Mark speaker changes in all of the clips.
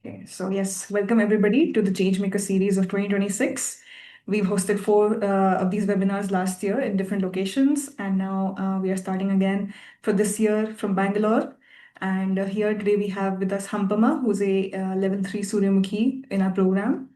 Speaker 1: Okay, so yes, welcome everybody to the ChangeMaker Series of 2026. We've hosted four of these webinars last year in different locations, and now we are starting again for this year from Bangalore. And here today we have with us Hampamma, who's a level 3 Suryamukhi in our program.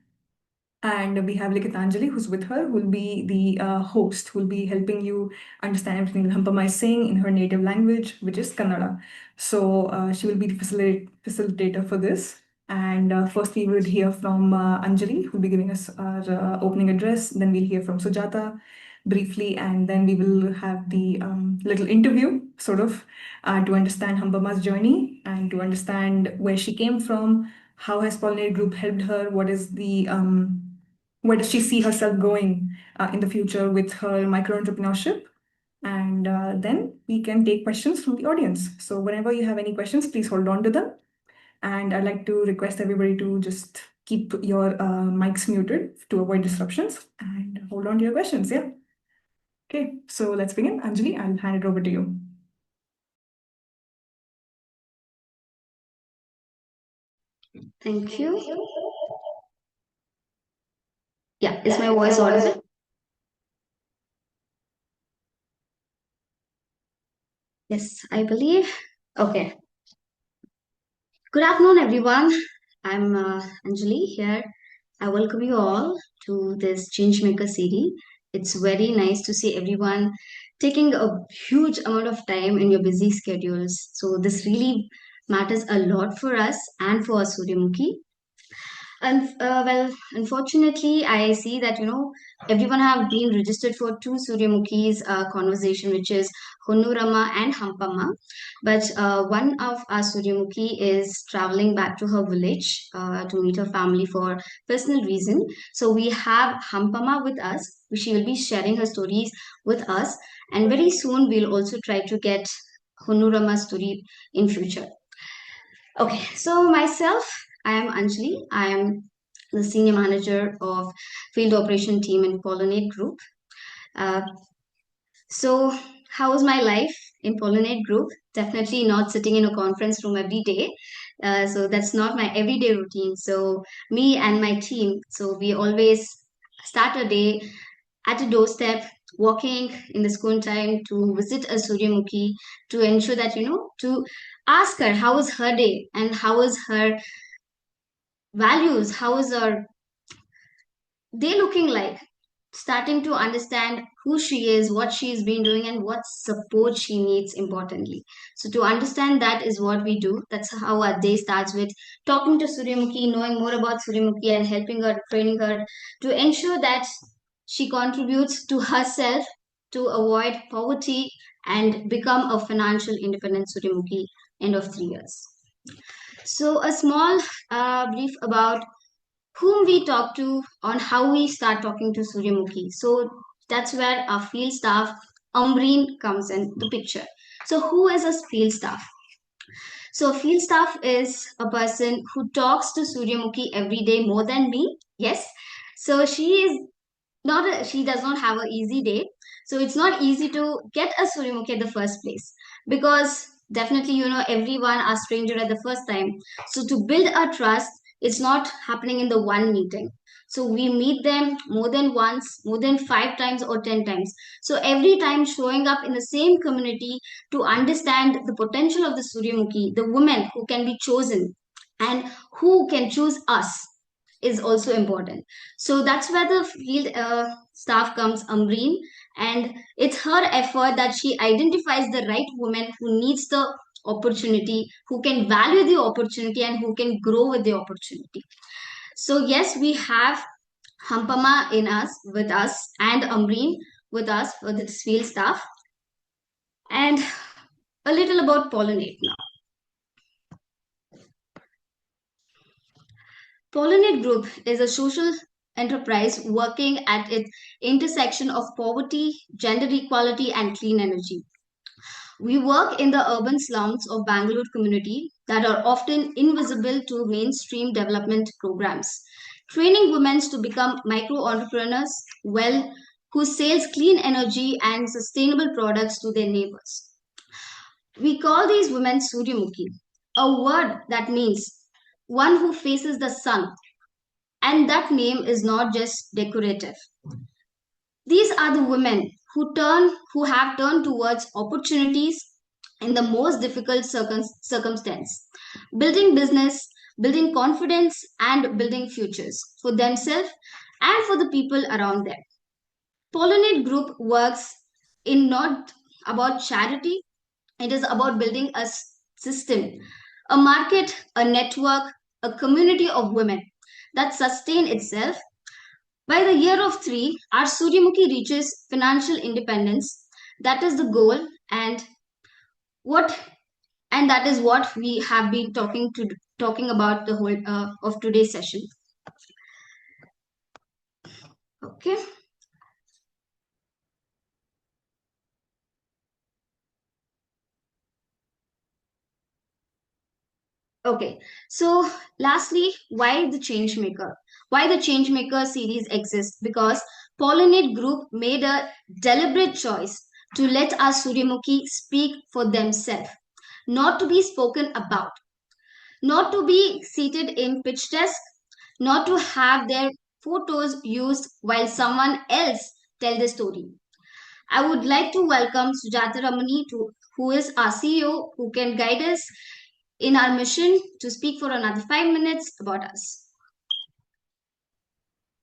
Speaker 1: And we have Likitanjali, who's with her, who will be the host, who will be helping you understand everything that Hampamma is saying in her native language, which is Kannada. So she will be the facilitator for this. And first, we will hear from Anjali, who will be giving us our opening address. Then we'll hear from Sujata briefly, and then we will have the little interview, sort of, to understand Hampamma's journey and to understand where she came from, how has Pollinate Group helped her, what is the where does she see herself going in the future with her micro entrepreneurship? And then we can take questions from the audience. So whenever you have any questions, please hold on to them. And I'd like to request everybody to just keep your mics muted to avoid disruptions and hold on to your questions. Yeah. Okay, so let's begin. Anjali, I'll hand it over to you.
Speaker 2: Thank you. Yeah, is my voice audible? Yes, I believe. Okay. Good afternoon, everyone. I'm Anjali here. I welcome you all to this ChangeMaker series. It's very nice to see everyone taking a huge amount of time in your busy schedules. So this really matters a lot for us and for Suryamukhi. And unfortunately, I see that everyone have been registered for two Suryamukhi's conversation, which is Honurama and Hampamma. But one of our Suryamukhi is traveling back to her village to meet her family for personal reason. So we have Hampamma with us. She will be sharing her stories with us, and very soon we'll also try to get Honurama's story in future. Okay, so myself, I am Anjali. I am the senior manager of field operation team in Pollinate Group. Uh, so, how was my life in Pollinate Group? Definitely not sitting in a conference room every day. So that's not my everyday routine. So me and my team, so we always start a day at a doorstep, walking in the school time to visit a Suryamukhi to ensure that, to ask her how was her day and how is her values, how is her day looking like, starting to understand who she is, what she's been doing, and what support she needs importantly. So to understand that is what we do. That's how our day starts with talking to Suryamukhi, knowing more about Suryamukhi and helping her, training her to ensure that she contributes to herself to avoid poverty and become a financial independent Suryamukhi end of 3 years. So a small brief about whom we talk to on how we start talking to Suryamukhi. So that's where our field staff, Umbreen, comes in the picture. So who is a field staff? So field staff is a person who talks to Suryamukhi every day more than me. Yes. So she does not have an easy day. So it's not easy to get a Suryamukhi at the first place because definitely, everyone are stranger at the first time. So to build a trust, it's not happening in the one meeting. So we meet them more than once, more than 5 times or 10 times. So every time showing up in the same community to understand the potential of the Suryamukhi, the women who can be chosen and who can choose us is also important. So that's where the field staff comes, Umbreen, and it's her effort that she identifies the right woman who needs the opportunity, who can value the opportunity, and who can grow with the opportunity. So yes, we have Hampamma with us, and Umbreen with us for this field staff, and a little about Pollinate now. Pollinate Group is a social enterprise working at its intersection of poverty, gender equality, and clean energy. We work in the urban slums of Bengaluru community that are often invisible to mainstream development programs, training women to become micro entrepreneurs, who sales clean energy and sustainable products to their neighbors. We call these women Suryamukhi, a word that means one who faces the sun. And that name is not just decorative. These are the women who have turned towards opportunities in the most difficult circumstance, building business, building confidence, and building futures for themselves and for the people around them. Pollinate Group works in not about charity, it is about building a system, a market, a network, a community of women that sustain itself. By the year of three, our Suryamukhi reaches financial independence. That is the goal, and what that is what we have been talking about the whole of today's session. Okay. Okay. So, lastly, why the change maker? Why the change maker series exists? Because Pollinate Group made a deliberate choice to let our Suryamukhi speak for themselves, not to be spoken about, not to be seated in pitch desk, not to have their photos used while someone else tell the story. I would like to welcome Sujata Ramani, who is our CEO, who can guide us in our mission to speak for another 5 minutes about us.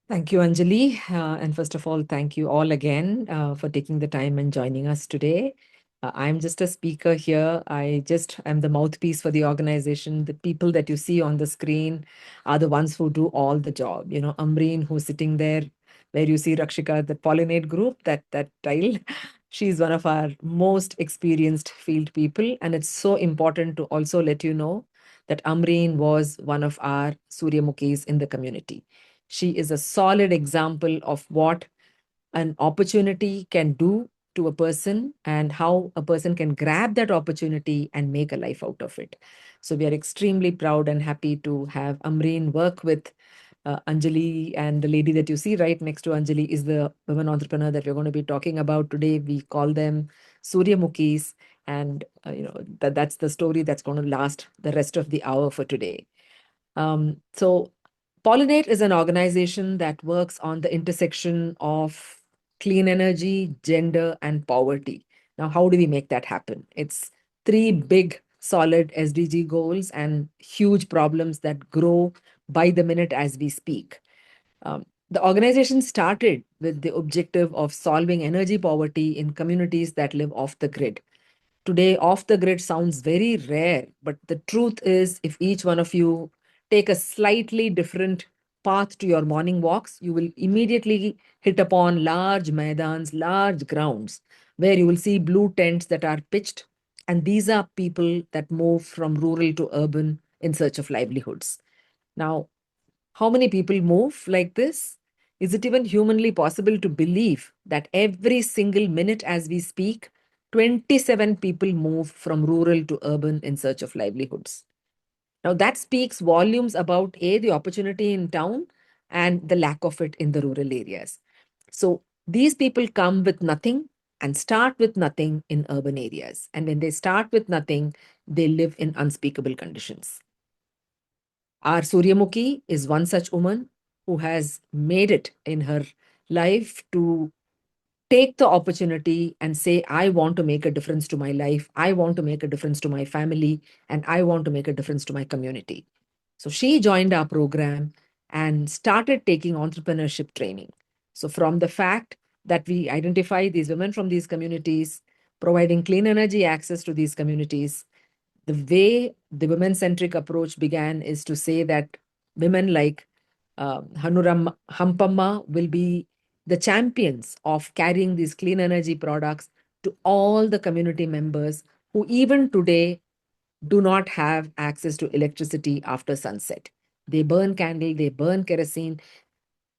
Speaker 3: Thank you, Anjali. And first of all, thank you all again for taking the time and joining us today. I'm just a speaker here. I just am the mouthpiece for the organization. The people that you see on the screen are the ones who do all the job. You know, Amreen, who's sitting there, where you see Rakshika, the Pollinate Group, that tile. She's one of our most experienced field people. And it's so important to also let you know that Amreen was one of our Suryamukhis in the community. She is a solid example of what an opportunity can do to a person and how a person can grab that opportunity and make a life out of it. So we are extremely proud and happy to have Amreen work with Anjali, and the lady that you see right next to Anjali is the women entrepreneur that we're going to be talking about today. We call them Suryamukhis, and that's the story that's going to last the rest of the hour for today. So Pollinate is an organization that works on the intersection of clean energy, gender, and poverty. Now, how do we make that happen? It's three big, solid SDG goals and huge problems that grow by the minute as we speak. The organization started with the objective of solving energy poverty in communities that live off the grid. Today, off the grid sounds very rare, but the truth is, if each one of you take a slightly different path to your morning walks, you will immediately hit upon large maidans, large grounds, where you will see blue tents that are pitched. And these are people that move from rural to urban in search of livelihoods. Now, how many people move like this? Is it even humanly possible to believe that every single minute as we speak, 27 people move from rural to urban in search of livelihoods? Now, that speaks volumes about A, the opportunity in town, and the lack of it in the rural areas. So, these people come with nothing and start with nothing in urban areas. And when they start with nothing, they live in unspeakable conditions. Our Suryamukhi is one such woman who has made it in her life to take the opportunity and say, I want to make a difference to my life, I want to make a difference to my family, and I want to make a difference to my community. So she joined our program and started taking entrepreneurship training. So from the fact that we identify these women from these communities, providing clean energy access to these communities, the way the women-centric approach began is to say that women like Hampamma will be the champions of carrying these clean energy products to all the community members who even today do not have access to electricity after sunset. They burn candle, they burn kerosene,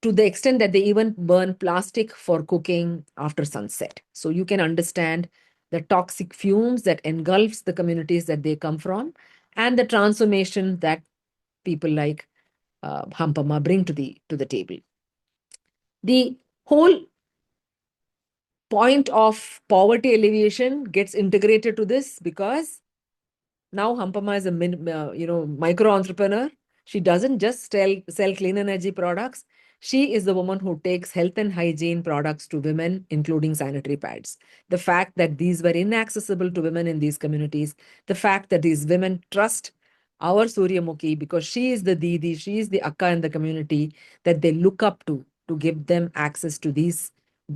Speaker 3: to the extent that they even burn plastic for cooking after sunset. So you can understand the toxic fumes that engulfs the communities that they come from and the transformation that people like Hampamma bring to the table. The whole point of poverty alleviation gets integrated to this because now Hampamma is a micro entrepreneur. She doesn't just sell clean energy products. She is the woman who takes health and hygiene products to women, including sanitary pads. The fact that these were inaccessible to women in these communities, the fact that these women trust our Suryamukhi because she is the Didi, she is the Akka in the community that they look up to give them access to these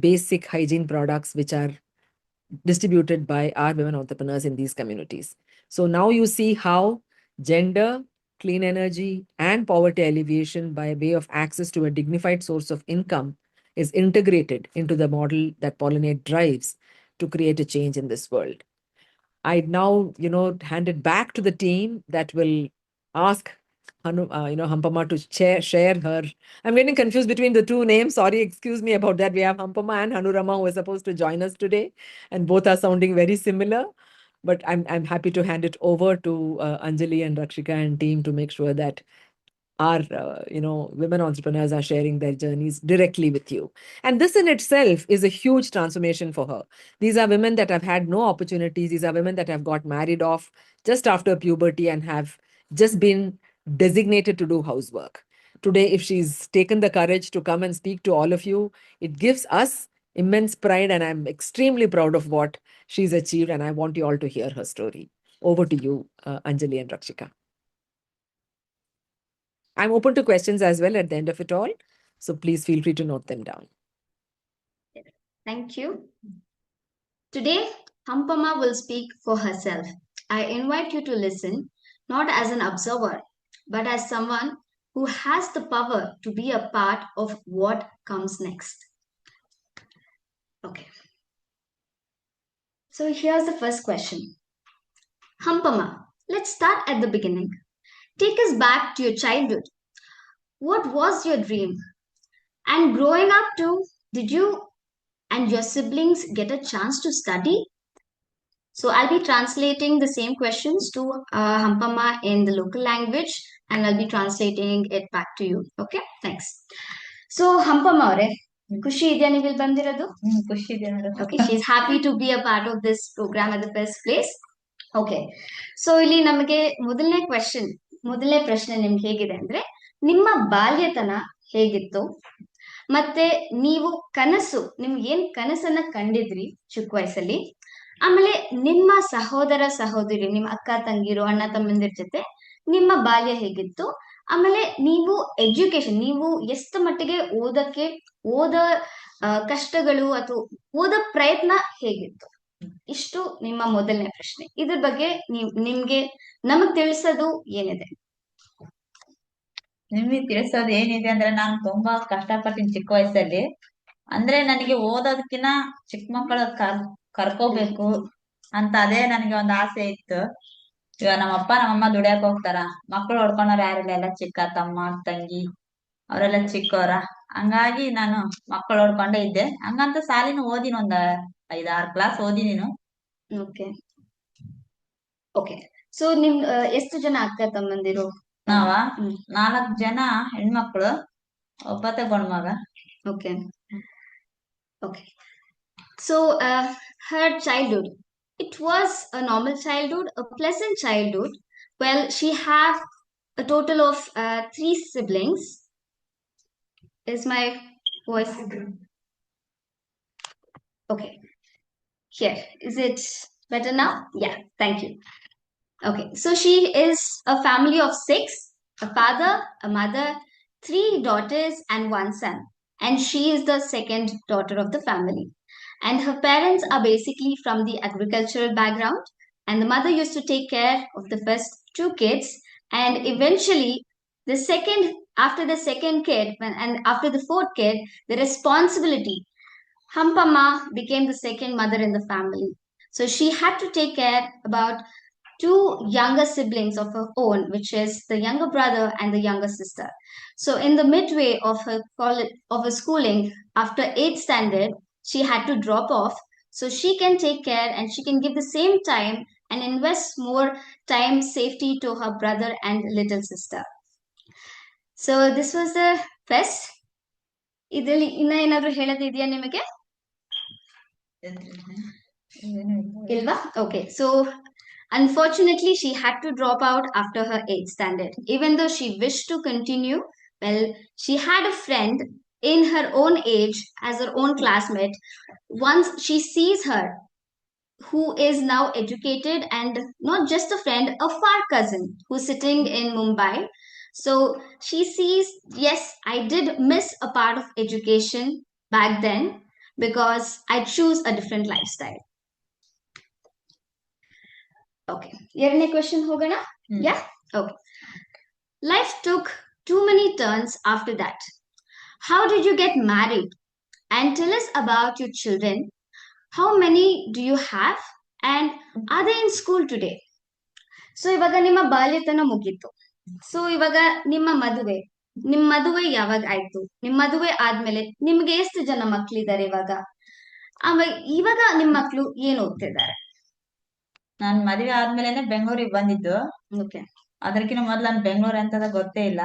Speaker 3: basic hygiene products which are distributed by our women entrepreneurs in these communities. So now you see how gender, clean energy, and poverty alleviation by way of access to a dignified source of income is integrated into the model that Pollinate drives to create a change in this world. I now, hand it back to the team that will ask Hampamma to share her. I'm getting confused between the two names. Sorry, excuse me about that. We have Hampamma and Hanurama who are supposed to join us today, and both are sounding very similar. But I'm happy to hand it over to Anjali and Rakshika and team to make sure that our women entrepreneurs are sharing their journeys directly with you, and this in itself is a huge transformation for her. These are women that have had no opportunities. These are women that have got married off just after puberty and have just been designated to do housework. Today, if she's taken the courage to come and speak to all of you, it gives us immense pride, and I'm extremely proud of what she's achieved, and I want you all to hear her story. Over to you, Anjali and Rakshika. I'm open to questions as well at the end of it all. So please feel free to note them down.
Speaker 2: Thank you. Today, Hampamma will speak for herself. I invite you to listen, not as an observer, but as someone who has the power to be a part of what comes next. Okay. So here's the first question. Hampamma, let's start at the beginning. Take us back to your childhood. What was your dream? And growing up too, did you and your siblings get a chance to study? So I'll be translating the same questions to Hampamma in the local language, and I'll be translating it back to you. Okay, thanks. So Hampamma ಅವರೇ ಖುಷಿ ಇದೆಯಾ ನೀವು ಇಲ್ಲಿ ಬಂದಿರೋದು? ಖುಷಿ ಇದೆ madam. Okay, she's happy to be a part of this program at the first place. Okay, so ಇಲ್ಲಿ ನಮಗೆ ಮೊದಲನೇ ಪ್ರಶ್ನೆ ನಿಮ್ಗೆ ಹೇಗಿದೆ ಅಂದ್ರೆ, ನಿಮ್ಮ ಬಾಲ್ಯತನ ಹೇಗಿತ್ತು? ಮತ್ತೆ ನೀವು ನಿಮ್ಗೆ ಏನ್ ಕನಸನ್ನ ಕಂಡಿದ್ರಿ ಚಿಕ್ಕ ವಯಸ್ಸಲ್ಲಿ? ಆಮೇಲೆ ನಿಮ್ಮ ಸಹೋದರಿ, ನಿಮ್ಮ ಅಕ್ಕ ತಂಗಿರು, ಅಣ್ಣ ತಮ್ಮಂದಿರ ಜೊತೆ ನಿಮ್ಮ ಬಾಲ್ಯ ಹೇಗಿತ್ತು? ಆಮೇಲೆ ನೀವು ನೀವು ಎಷ್ಟು ಮಟ್ಟಿಗೆ ಓದ ಕಷ್ಟಗಳು ಅಥವಾ ಓದ ಪ್ರಯತ್ನ ಹೇಗಿತ್ತು? ಇಷ್ಟು ನಿಮ್ಮ ಮೊದಲನೇ ಪ್ರಶ್ನೆ. ಇದ್ರ ಬಗ್ಗೆ ನಮಗ್ ತಿಳಿಸೋದು ಏನಿದೆ?
Speaker 4: ನಿಮ್ಗೆ ತಿಳಿಸೋದು ಏನಿದೆ ಅಂದ್ರೆ, ನಾನು ತುಂಬಾ ಕಷ್ಟಪಟ್ಟಿನಿ ಚಿಕ್ಕ ವಯಸ್ಸಲ್ಲಿ. ಅಂದ್ರೆ ನನಗೆ ಓದೋದಕ್ಕಿನ್ನ ಚಿಕ್ಕ ಮಕ್ಕಳು ಕರ್ಕೋಬೇಕು ಅಂತ ಅದೇ ನನಗೆ ಒಂದು ಆಸೆ ಇತ್ತು. ಇವಾಗ ನಮ್ಮಪ್ಪ ನಮ್ಮಮ್ಮ ದುಡಿಯಕ್ ಹೋಗ್ತಾರ, ಮಕ್ಕಳು ಹೊಡ್ಕೊಂಡವ್ರು ಯಾರಿಲ್ಲ, ಎಲ್ಲ ಚಿಕ್ಕ ತಮ್ಮ ತಂಗಿ ಅವರೆಲ್ಲ ಚಿಕ್ಕವ್ರ. ಹಂಗಾಗಿ ನಾನು ಮಕ್ಕಳು ಹೊಡ್ಕೊಂಡೇ ಇದ್ದೆ. ಹಂಗಂತ ಸಾಲಿನ ಓದಿನ ಒಂದ್ 5-6 ಕ್ಲಾಸ್ ಓದಿನೀನು.
Speaker 2: Okay okay. ಸೊ ನಿಮ್ ಎಷ್ಟು ಜನ ಅಕ್ಕ ತಮ್ಮಂದಿರು?
Speaker 4: ನಾವ 4 ಜನ ಹೆಣ್ಮಕ್ಳು, ಒಬ್ಬತ್ತೆ ಗಂಡ್ ಮಗ.
Speaker 2: Okay. Okay. So, her childhood, it was a normal childhood, a pleasant childhood. Well, she have a total of 3 siblings. Is my voice? Okay. Here. Is it better now? Yeah. Thank you. Okay. So, she is a family of 6, a father, a mother, 3 daughters and 1 son. And she is the second daughter of the family. And her parents are basically from the agricultural background. And the mother used to take care of the first 2 kids. And eventually, after the second kid, and after the 4th kid, the responsibility, Hampamma became the second mother in the family. So she had to take care about 2 younger siblings of her own, which is the younger brother and the younger sister. So in the midway of her schooling, after 8th standard, she had to drop off so she can take care and she can give the same time and invest more time safety to her brother and little sister. So this was the first. ಇದರಲ್ಲಿ ಇನ್ನ ಏನಾದ್ರು ಹೇಳೋದಿದೆಯಾ ನಿಮಗೆ? ಇಲ್ವಾ? Okay. So Unfortunately, she had to drop out after her 8th standard. Even though she wished to continue, well, she had a friend in her own age as her own classmate. Once she sees her, who is now educated and not just a friend, a far cousin who's sitting in Mumbai. So she sees, yes, I did miss a part of education back then because I choose a different lifestyle. Okay. ಎರಡನೇ question ಹೋಗೋಣ? Yeah? Okay. Life took too many turns after that. How did you get married? And tell us about your children. How many do you have? And are they in school today? So ಇವಾಗ ನಿಮ್ಮ ಬಾಲ್ಯತನ ಮುಗೀತು. So ಇವಾಗ ನಿಮ್ಮ ಮದುವೆ ಯಾವಾಗ ಆಯ್ತು? ನಿಮ್ ಮದುವೆ ಆದ್ಮೇಲೆ ನಿಮ್ಗೆ ಎಷ್ಟು ಜನ ಮಕ್ಳಿದ್ದಾರೆ ಇವಾಗ? ಇವಾಗ ನಿಮ್ ಮಕ್ಳು ಏನ್ ಓದ್ತಿದ್ದಾರೆ?
Speaker 4: ನಾನ್ ಮದುವೆ ಆದ್ಮೇಲೆನೆ ಬೆಂಗಳೂರಿಗೆ ಬಂದಿದ್ದು.
Speaker 2: ಓಕೆ.
Speaker 4: ಅದಕ್ಕಿಂತ ಮೊದ್ಲು ನಾನು ಬೆಂಗಳೂರು ಅಂತದ ಗೊತ್ತೇ ಇಲ್ಲ.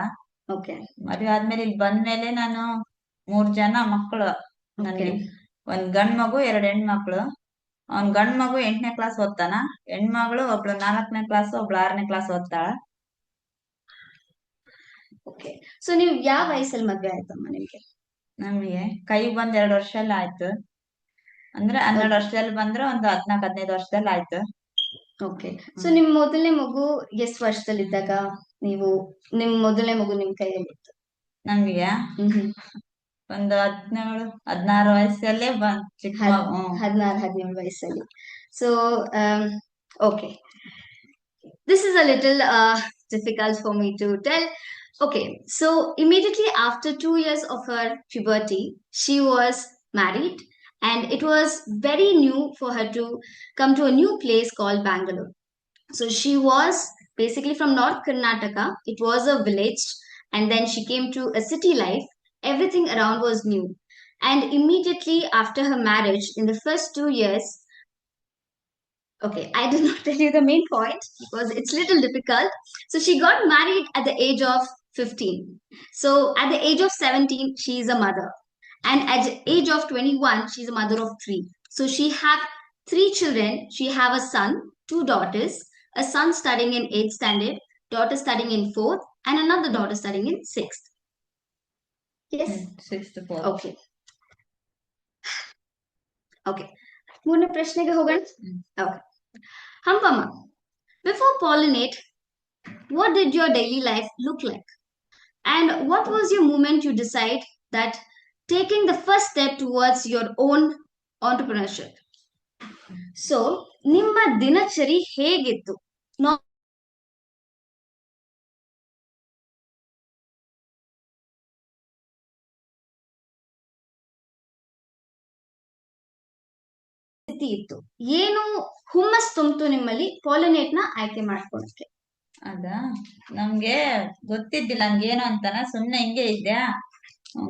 Speaker 2: ಓಕೆ.
Speaker 4: ಮದುವೆ ಆದ್ಮೇಲೆ ಇಲ್ಲಿ ಬಂದ್ಮೇಲೆ ನಾನು 3 ಜನ ಮಕ್ಕಳು ನನ್ಗೆ. ಒಂದ್ ಗಂಡ್ ಮಗು 2 ಹೆಣ್ಮಕ್ಳು. ಅವ್ನ್ ಗಂಡ್ ಮಗು 8ನೇ ಕ್ಲಾಸ್ ಓದ್ತಾನ. ಹೆಣ್ಮಗಳು ಒಬ್ಳು 4ನೇ ಕ್ಲಾಸ್, ಒಬ್ಳು 6ನೇ ಕ್ಲಾಸ್ ಓದ್ತಾಳ.
Speaker 2: ಓಕೆ. ಸೊ ನೀವು ಯಾವ ವಯಸ್ಸಲ್ಲಿ ಮದ್ವೆ ಆಯ್ತಮ್ಮ ನಿಮ್ಗೆ?
Speaker 4: ನಮ್ಗೆ ಕೈಗೆ ಬಂದ್ 2 ವರ್ಷದಲ್ಲಿ ಆಯ್ತು. ಅಂದ್ರೆ 12 ವರ್ಷದಲ್ಲಿ ಬಂದ್ರೆ ಒಂದು 14-15 ವರ್ಷದಲ್ಲಿ ಆಯ್ತು.
Speaker 2: ಓಕೆ. ಸೊ ನಿಮ್ ಮೊದಲನೇ ಮಗು ಎಷ್ಟು ವರ್ಷದಲ್ಲಿದ್ದಾಗ ನಿಮ್ ಮೊದಲನೇ ಮಗು ನಿಮ್ ಕೈಯಲ್ಲಿತ್ತು?
Speaker 4: ನಮ್ಗೆ ಒಂದು 17-16 ವಯಸ್ಸಲ್ಲೇ ಚಿಕ್ಕ ಮಗು.
Speaker 2: 16-17 ವಯಸ್ಸಲ್ಲಿ. So okay, this is a little difficult for me to tell. Okay, so immediately after 2 years of her puberty, she was married, and it was very new for her to come to a new place called Bengaluru. So she was basically from North Karnataka. It was a village, and then she came to a city life. Everything around was new. And immediately after her marriage, in the first 2 years, okay, I did not tell you the main point because it's little difficult. So she got married at the age of 15. So at the age of 17, she is a mother. And at the age of 21, she's a mother of 3. So she have 3 children. She have a son, 2 daughters, a son studying in 8th standard, daughter studying in 4th, and another daughter studying in 6th. Yes?
Speaker 4: 6th to 4th.
Speaker 2: Okay. Okay. ಮೂರನೇ ಪ್ರಶ್ನೆಗೆ ಹೋಗೋಣ. Okay. Hampamma, before Pollinate, what did your daily life look like? And what was your moment you decide that taking the first step towards your own entrepreneurship? So, ನಿಮ್ಮ ದಿನಚರಿ ಹೇಗಿತ್ತು? ಇತ್ತು, ಏನು ಹುಮ್ಮಸ್ ತುಂಬಿತು ನಿಮ್ಮಲ್ಲಿ ಪಾಲಿನೇಟ್ ನ ಆಯ್ಕೆ ಮಾಡ್ಕೊಳಕ್ಕೆ?
Speaker 4: ನಮ್ಗೆ ಗೊತ್ತಿದ್ದಿಲ್ಲ ನಮ್ಗೇನು ಅಂತಾನ, ಸುಮ್ನೆ ಹಿಂಗೆ ಇದ್ದೆ.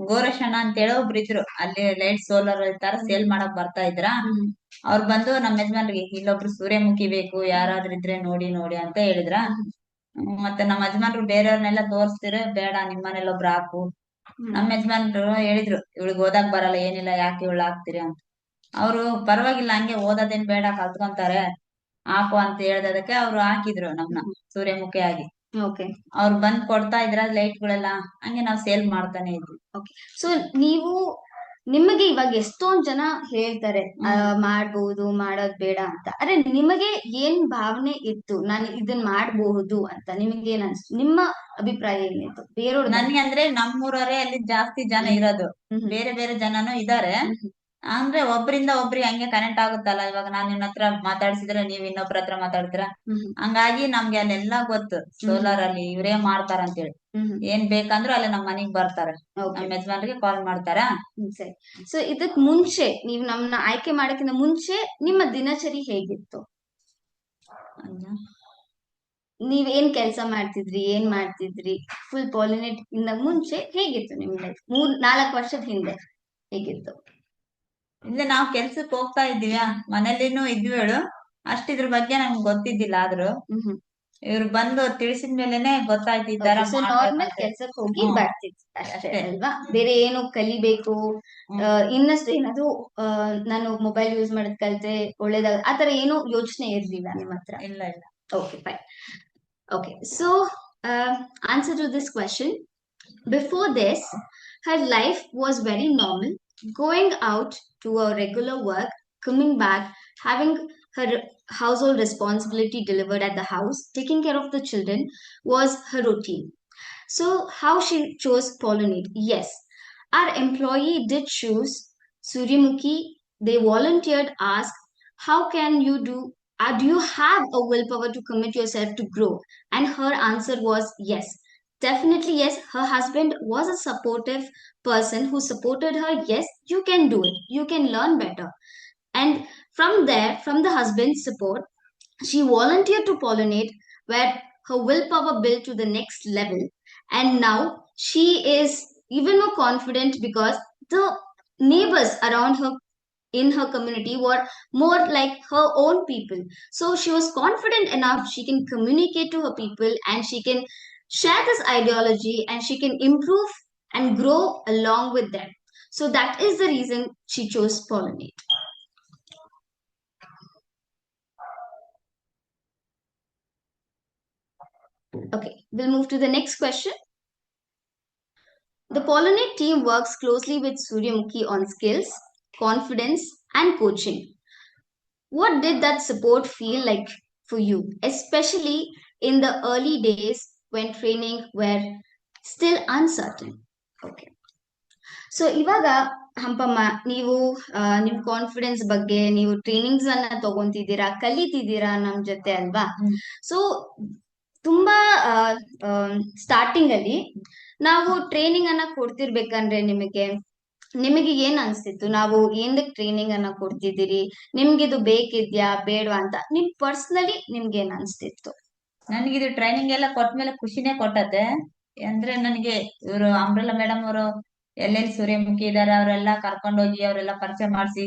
Speaker 4: ಗೋರಕ್ಷಣ ಅಂತ ಹೇಳಿ ಒಬ್ರು ಇದ್ರು, ಅಲ್ಲಿ ಲೈಟ್ ಸೋಲಾರ್ ತರ ಸೇಲ್ ಮಾಡಕ್ ಬರ್ತಾ ಇದ್ರ. ಅವ್ರು ಬಂದು ನಮ್ಮ ಯಜಮಾನ್ರಿಗೆ ಇಲ್ಲೊಬ್ರು ಸೂರ್ಯಮುಖಿ ಬೇಕು, ಯಾರಾದ್ರೂ ಇದ್ರೆ ನೋಡಿ ನೋಡಿ ಅಂತ ಹೇಳಿದ್ರ. ಮತ್ತೆ ನಮ್ಮ ಯಜಮಾನ್ರು ಬೇರೆಯವ್ರನ್ನೆಲ್ಲ ತೋರ್ಸ್ತಿರ, ಬೇಡ ನಿಮ್ಮನೇಲಿ ಒಬ್ರು ಹಾಕು. ನಮ್ಮ ಯಜಮಾನ್ರು ಹೇಳಿದ್ರು, ಇವಳಿಗೆ ಓದಾಕ್ ಬರಲ್ಲ, ಏನಿಲ್ಲ, ಯಾಕೆ ಇವಳು ಹಾಕ್ತಿರಿ ಅಂತ. ಅವ್ರು ಪರವಾಗಿಲ್ಲ, ಹಂಗೆ ಓದೋದೇನ್ ಬೇಡ, ಕಲ್ತ್ಕೊಂತಾರೆ, ಹಾಕು ಅಂತ ಹೇಳ್ದದಕ್ಕೆ ಅವ್ರು ಹಾಕಿದ್ರು ನಮ್ನ ಸೂರ್ಯಮುಖಿ ಆಗಿ. ಅವ್ರು ಬಂದ್ ಕೊಡ್ತಾ ಇದ್ರ ಲೈಟ್ ಗಳೆಲ್ಲ, ಹಂಗೆ ನಾವ್ ಸೇಲ್ ಮಾಡ್ತಾನೆ ಇದ್ವಿ.
Speaker 2: ಸೊ ನೀವು, ನಿಮಗೆ ಇವಾಗ ಎಷ್ಟೊಂದ್ ಜನ ಹೇಳ್ತಾರೆ ಮಾಡ್ಬಹುದು, ಮಾಡೋದ್ ಬೇಡ ಅಂತ. ಅರೆ ನಿಮಗೆ ಏನ್ ಭಾವನೆ ಇತ್ತು ನಾನು ಇದನ್ ಮಾಡಬಹುದು ಅಂತ? ನಿಮಗೆ ಏನ್ ಅನ್ಸ್ತು? ನಿಮ್ಮ ಅಭಿಪ್ರಾಯ ಏನಿತ್ತು? ಬೇರೆಯವ್ರು
Speaker 4: ನನ್ಗೆ ಅಂದ್ರೆ ನಮ್ಮೂರವರೇ ಅಲ್ಲಿ ಜಾಸ್ತಿ ಜನ ಇರೋದು, ಬೇರೆ ಬೇರೆ ಜನನು ಇದಾರೆ. ಅಂದ್ರೆ ಒಬ್ರಿಂದ ಒಬ್ರಿಗೆ ಹಂಗೆ ಕನೆಕ್ಟ್ ಆಗುತ್ತಲ್ಲ. ಇವಾಗ ನಾನ್ ನಿನ್ನ ಹತ್ರ ಮಾತಾಡ್ಸಿದ್ರೆ ನೀವ್ ಇನ್ನೊಬ್ರ ಹತ್ರ ಮಾತಾಡ್ತೀರ. ಹಂಗಾಗಿ ನಮ್ಗೆ ಅಲ್ಲೆಲ್ಲ ಗೊತ್ತು, ಸೋಲಾರ್ ಅಲ್ಲಿ ಇವ್ರೇ ಮಾಡ್ತಾರ ಅಂತೇಳಿ. ಏನ್ ಬೇಕಂದ್ರು ಅಲ್ಲಿ ನಮ್ ಮನೆಗ್ ಬರ್ತಾರೆ, ನಮ್ ಯಜಮಾನ್ರಿಗೆ ಕಾಲ್ ಮಾಡ್ತಾರ.
Speaker 2: ಸರಿ. ಸೊ ಇದಕ್ ಮುಂಚೆ, ನೀವ್ ನಮ್ನ ಆಯ್ಕೆ ಮಾಡಕ್ಕಿಂತ ಮುಂಚೆ ನಿಮ್ಮ ದಿನಚರಿ ಹೇಗಿತ್ತು? ನೀವೇನ್ ಕೆಲ್ಸ ಮಾಡ್ತಿದ್ರಿ, ಏನ್ ಮಾಡ್ತಿದ್ರಿ? ಫುಲ್ ಪಾಲಿನೇಟ್ ಇಂದ ಮುಂಚೆ ಹೇಗಿತ್ತು ನಿಮ್ ಲೈಫ್? 3-4 ವರ್ಷದ ಹಿಂದೆ ಹೇಗಿತ್ತು?
Speaker 4: ಹಿಂದೆ ನಾವ್ ಕೆಲ್ಸಕ್ ಹೋಗ್ತಾ ಇದ್ದೀವ, ಮನೇಲಿನೂ ಇದ್ವಿ ಹೇಳು. ಅಷ್ಟಿದ್ರ ಬಗ್ಗೆ ನಮ್ಗೆ ಗೊತ್ತಿದ್ದಿಲ್ಲ. ಆದ್ರೂ ಇವ್ರು ಬಂದು ತಿಳಿಸಿದ ಮೇಲೆನೆ ಗೊತ್ತಾಯ್ತು ಈ ತರ
Speaker 2: ಸೊ ನಾರ್ಮಲ್ ಕೆಲ್ಸಕ್ಕೆ ಹೋಗಿ ಬರ್ತಿದ್ ಅಷ್ಟೇ ಅಲ್ವಾ? ಬೇರೆ ಏನು ಕಲಿಬೇಕು, ಇನ್ನಷ್ಟು ಏನಾದ್ರು ನಾನು ಮೊಬೈಲ್ ಯೂಸ್ ಮಾಡೋದ್ ಕಲ್ತೆ ಒಳ್ಳೇದಾಗ ಆತರ ಏನು ಯೋಚನೆ ಇರ್ಲಿಲ್ಲ ನಿಮ್ಮ ಹತ್ರ?
Speaker 4: ಇಲ್ಲ ಇಲ್ಲ.
Speaker 2: Okay, fine. Okay, so answer to this question. Before this, her life was very normal, going out to a regular work, coming back, having her household responsibility delivered at the house, taking care of the children was her routine. So, how she chose Pollinate? Yes, our employee did choose Suryamukhi. They volunteered, asked, how can you do? Do you have a willpower to commit yourself to grow? And her answer was yes. Definitely yes. Her husband was a supportive person who supported her. Yes, you can do it. You can learn better. And from there, from the husband's support, she volunteered to Pollinate, where her willpower built to the next level. And now she is even more confident because the neighbors around her in her community were more like her own people. So she was confident enough she can communicate to her people and she can share this ideology and she can improve and grow along with them. So that is the reason she chose Pollinate. Okay, we'll move to the next question. The Pollinate team works closely with Suryamukhi on skills, confidence, and coaching. What did that support feel like for you, especially in the early days when training were still uncertain? Okay. So ಇವಾಗ ಹಂಪಮ್ಮ, ನೀವು ನಿಮ್ confidence ಬಗ್ಗೆ ನೀವು trainings ಅನ್ನ ತಗೊಂತಿದ್ದೀರಾ, ಕಲಿತಿದ್ದೀರಾ ನಮ್ ಜೊತೆ ಅಲ್ವಾ? So ತುಂಬಾ ಸ್ಟಾರ್ಟಿಂಗ್ ಅಲ್ಲಿ ನಾವು ಟ್ರೈನಿಂಗ್ ಅನ್ನ ಕೊಡ್ತಿರ್ಬೇಕಂದ್ರೆ ನಿಮಗೆ ಏನ್ ಅನ್ಸ್ತಿತ್ತು? ನಾವು ಏನಕ್ಕೆ ಟ್ರೈನಿಂಗ್ ಅನ್ನ ಕೊಡ್ತಿದ್ದೀರಿ, ನಿಮ್ಗಿದು ಬೇಕಿದ್ಯಾ ಬೇಡವಾ ಅಂತ ನಿಮ್ ಪರ್ಸನಲಿ ನಿಮ್ಗೆ ಏನ್ ಅನ್ಸ್ತಿತ್ತು?
Speaker 4: ನನಗಿದು ಟ್ರೈನಿಂಗ್ ಎಲ್ಲ ಕೊಟ್ಮೇಲೆ ಖುಷಿನೇ ಕೊಟ್ಟತೆ. ಅಂದ್ರೆ ನನಗೆ ಇವರು ಅಂಬ್ರೆಲಾ ಮೇಡಮ್ ಅವರು ಎಲ್ಲೆಲ್ಲಿ ಸೂರ್ಯಮುಖಿ ಇದಾರೆ ಅವರೆಲ್ಲ ಕರ್ಕೊಂಡೋಗಿ ಅವರೆಲ್ಲ ಪರಿಚಯ ಮಾಡಿಸಿ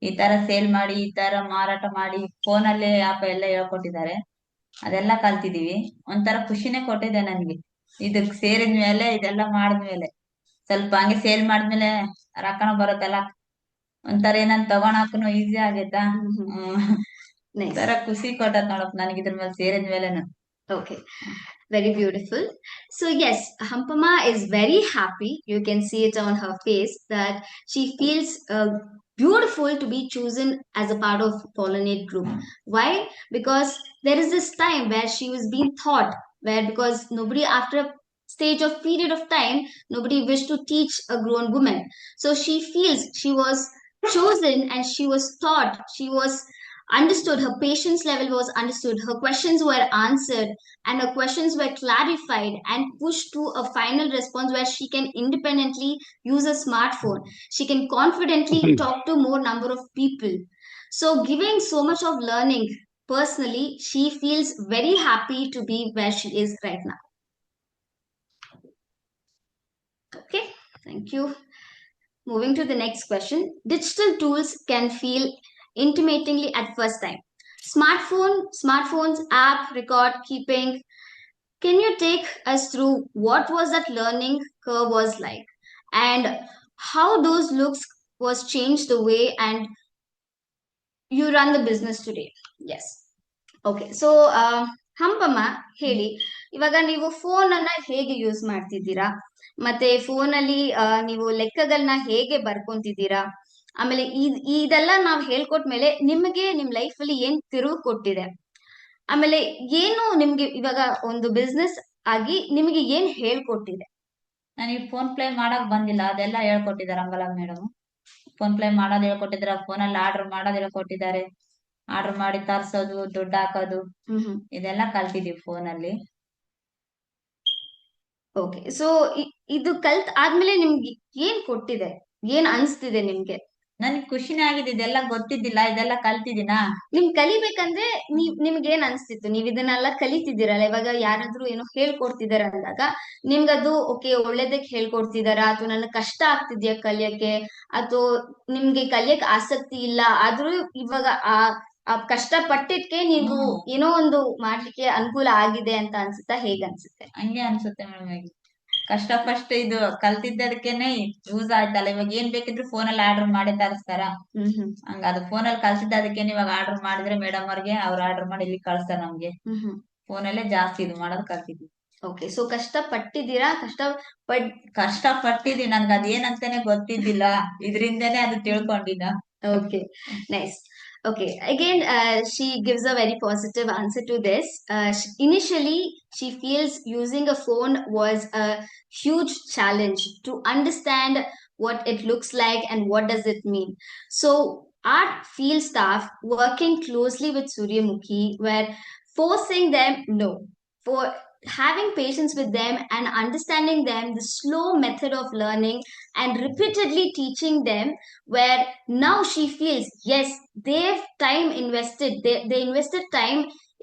Speaker 4: ಈ ತರ ಸೇಲ್ ಮಾಡಿ, ಈ ತರ ಮಾರಾಟ ಮಾಡಿ, ಫೋನಲ್ಲೇ ಆಪ್ ಎಲ್ಲ ಹೇಳ್ಕೊಟ್ಟಿದ್ದಾರೆ. ಅದೆಲ್ಲ ಕಲ್ತಿದೀವಿ. ಒಂಥರ ಖುಷಿನೇ ಕೊಟ್ಟಿದೆ ನನಗೆ. ಇದಕ್ ಸೇರಿದ್ಮೇಲೆ ಇದೆಲ್ಲ ಮಾಡಿದ್ಮೇಲೆ ಸ್ವಲ್ಪ ಹಂಗೆ ಸೇಲ್ ಮಾಡಿದ್ಮೇಲೆ ರೊಕ್ಕನ ಬರುತ್ತಲ್ಲ, ಒಂಥರ ಏನನ್ ತಗೊಳಕನು ಈಸಿ ಆಗೈತಾ. ಒಂಥರ ಖುಷಿ ಕೊಟ್ಟತ್ ನೋಡಪ್ಪ ನನಗೆ ಇದ್ರ ಮೇಲೆ ಸೇರಿದ್ಮೇಲೆನು.
Speaker 2: Okay, very beautiful. So yes, Hampamma is very happy. You can see it on her face that she feels beautiful to be chosen as a part of Pollinate Group. Why? Because there is this time where she was being taught, where because nobody after a stage of period of time, nobody wished to teach a grown woman. So she feels she was chosen and she was taught, she was understood, her patience level was understood, her questions were answered, and her questions were clarified and pushed to a final response where she can independently use a smartphone. She can confidently talk to more number of people. So giving so much of learning, personally, she feels very happy to be where she is right now. Okay, thank you. Moving to the next question. Digital tools can feel intimidatingly at first time. Smartphones, app, record keeping. Can you take us through what was that learning curve was like and how those looks was changed the way and you run the business today? Yes. Okay, so Hampamma ಹೇಳಿ, ಇವಾಗ ನೀವು phone ಅನ್ನ ಹೇಗೆ use ಮಾಡ್ತಿದ್ದೀರಾ, ಮತ್ತೆ phone ಅಲ್ಲಿ ನೀವು ಲೆಕ್ಕಗಳನ್ನ ಹೇಗೆ ಬರ್ಕೊಂತಿದ್ದೀರಾ, ಆಮೇಲೆ ಇದೆಲ್ಲ ನಾವ್ ಹೇಳ್ಕೊಟ್ಮೇಲೆ ನಿಮಗೆ ನಿಮ್ ಲೈಫ್ ಅಲ್ಲಿ ಏನ್ ತಿರುವು ಕೊಟ್ಟಿದೆ, ಆಮೇಲೆ ಏನು ನಿಮ್ಗೆ ಇವಾಗ ಒಂದು ಬಿಸ್ನೆಸ್ ಆಗಿ ನಿಮಗೆ ಏನ್ ಹೇಳ್ಕೊಟ್ಟಿದೆ?
Speaker 4: ನನಗೆ ಫೋನ್ ಪ್ಲೇ ಮಾಡಕ್ ಬಂದಿಲ್ಲ, ಅದೆಲ್ಲ ಹೇಳ್ಕೊಟ್ಟಿದ್ದಾರೆ ಅಂಬಲ ಮೇಡಮ್. ಫೋನ್ ಪ್ಲೇ ಮಾಡೋದ್ ಹೇಳ್ಕೊಟ್ಟಿದ್ದಾರೆ, ಫೋನಲ್ಲಿ ಆರ್ಡರ್ ಮಾಡೋದ್ ಹೇಳ್ಕೊಟ್ಟಿದ್ದಾರೆ, ಆರ್ಡರ್ ಮಾಡಿ ತರ್ಸೋದು, ದುಡ್ಡು ಹಾಕೋದು, ಇದೆಲ್ಲ ಕಲ್ತಿದೀವಿ ಫೋನಲ್ಲಿ.
Speaker 2: ಓಕೆ, ಸೊ ಇದು ಕಲ್ತ್ ಆದ್ಮೇಲೆ ನಿಮ್ಗೆ ಏನ್ ಕೊಟ್ಟಿದೆ, ಏನ್ ಅನ್ಸ್ತಿದೆ ನಿಮ್ಗೆ?
Speaker 4: ನನ್ಗೆ ಖುಷಿನೇ ಆಗಿದೆ, ಇದೆಲ್ಲ ಗೊತ್ತಿದ್ದಿಲ್ಲ, ಇದೆಲ್ಲ ಕಲ್ತಿದ್ದೀನಾ.
Speaker 2: ನಿಮ್ ಕಲಿಬೇಕಂದ್ರೆ ನಿಮ್ಗೆ ಏನ್ ಅನ್ಸ್ತಿತ್ತು? ನೀವ್ ಇದನ್ನೆಲ್ಲ ಕಲಿತಿದ್ದೀರಲ್ಲ, ಇವಾಗ ಯಾರಾದ್ರೂ ಏನೋ ಹೇಳ್ಕೊಡ್ತಿದಾರ ಅಂದಾಗ ನಿಮ್ಗದು ಓಕೆ ಒಳ್ಳೇದಕ್ ಹೇಳ್ಕೊಡ್ತಿದಾರ ಅಥವಾ ನನಗ್ ಕಷ್ಟ ಆಗ್ತಿದ್ಯಾ ಕಲಿಯಕ್ಕೆ, ಅಥವಾ ನಿಮ್ಗೆ ಕಲಿಯಕ್ ಆಸಕ್ತಿ ಇಲ್ಲ ಆದ್ರೂ ಇವಾಗ ಆ ಕಷ್ಟಪಟ್ಟಿದ್ಕೆ ನೀವು ಏನೋ ಒಂದು ಮಾಡ್ಲಿಕ್ಕೆ ಅನುಕೂಲ ಆಗಿದೆ ಅಂತ ಅನ್ಸುತ್ತಾ, ಹೇಗ್ ಅನ್ಸುತ್ತೆ?
Speaker 4: ಹಂಗೆ ಅನ್ಸುತ್ತೆ ಮೇಡಮ್. ಕಷ್ಟ ಫಸ್ಟ್ ಇದು ಕಲ್ತಿದ್ದದಕ್ಕೇನೆ ಯೂಸ್ ಆಯ್ತಲ್ಲ. ಇವಾಗ ಏನ್ ಬೇಕಿದ್ರು ಫೋನಲ್ಲಿ ಆರ್ಡರ್ ಮಾಡಿ ತರಿಸ್ತಾರ. ಹಂಗ ಅದು ಫೋನಲ್ಲಿ ಕಲ್ಸಿದ್ದ ಅದಕ್ಕೇನೆ ಇವಾಗ ಆರ್ಡರ್ ಮಾಡಿದ್ರೆ ಮೇಡಮ್ ಅವ್ರಿಗೆ ಅವ್ರು ಆರ್ಡರ್ ಮಾಡಿ ಇಲ್ಲಿ ಕಳಿಸ್ತಾರೆ ನಮ್ಗೆ. ಫೋನಲ್ಲೇ ಜಾಸ್ತಿ ಇದು ಮಾಡೋದ್ ಕಲ್ತಿದ್ವಿ.
Speaker 2: ಓಕೆ, ಸೊ ಕಷ್ಟ ಪಟ್ಟಿದ್ದೀರಾ?
Speaker 4: ಕಷ್ಟ ಪಟ್ಟಿದೀನಿ. ನನ್ಗೆ ಅದೇನಂತಾನೆ ಗೊತ್ತಿದ್ದಿಲ್ಲ, ಇದರಿಂದನೇ ಅದು ತಿಳ್ಕೊಂಡಿದ್ದ.
Speaker 2: Okay, nice. Okay, again, she gives a very positive answer to this. Initially, she feels using a phone was a huge challenge to understand what it looks like and what does it mean. So, our field staff working closely with Suryamukhi were forcing them, no, for having patience with them and understanding them the slow method of learning and repeatedly teaching them, where now she feels yes, they've time invested, they invested time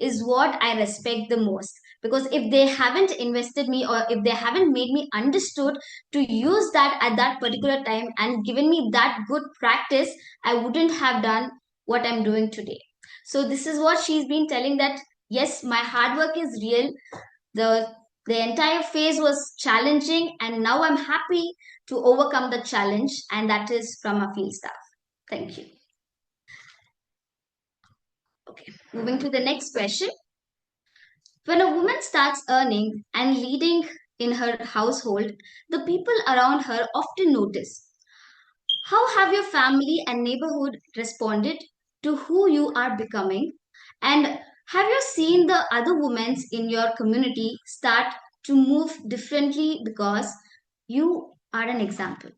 Speaker 2: is what I respect the most, because if they haven't invested me or if they haven't made me understood to use that at that particular time and given me that good practice, I wouldn't have done what I'm doing today. So this is what she's been telling, that yes, my hard work is real. The entire phase was challenging and now I'm happy to overcome the challenge, and that is from our field staff. Thank you. Okay, moving to the next question. When a woman starts earning and leading in her household, the people around her often notice. How have your family and neighborhood responded to who you are becoming? And have you seen the other women in your community start to move differently because you are an example?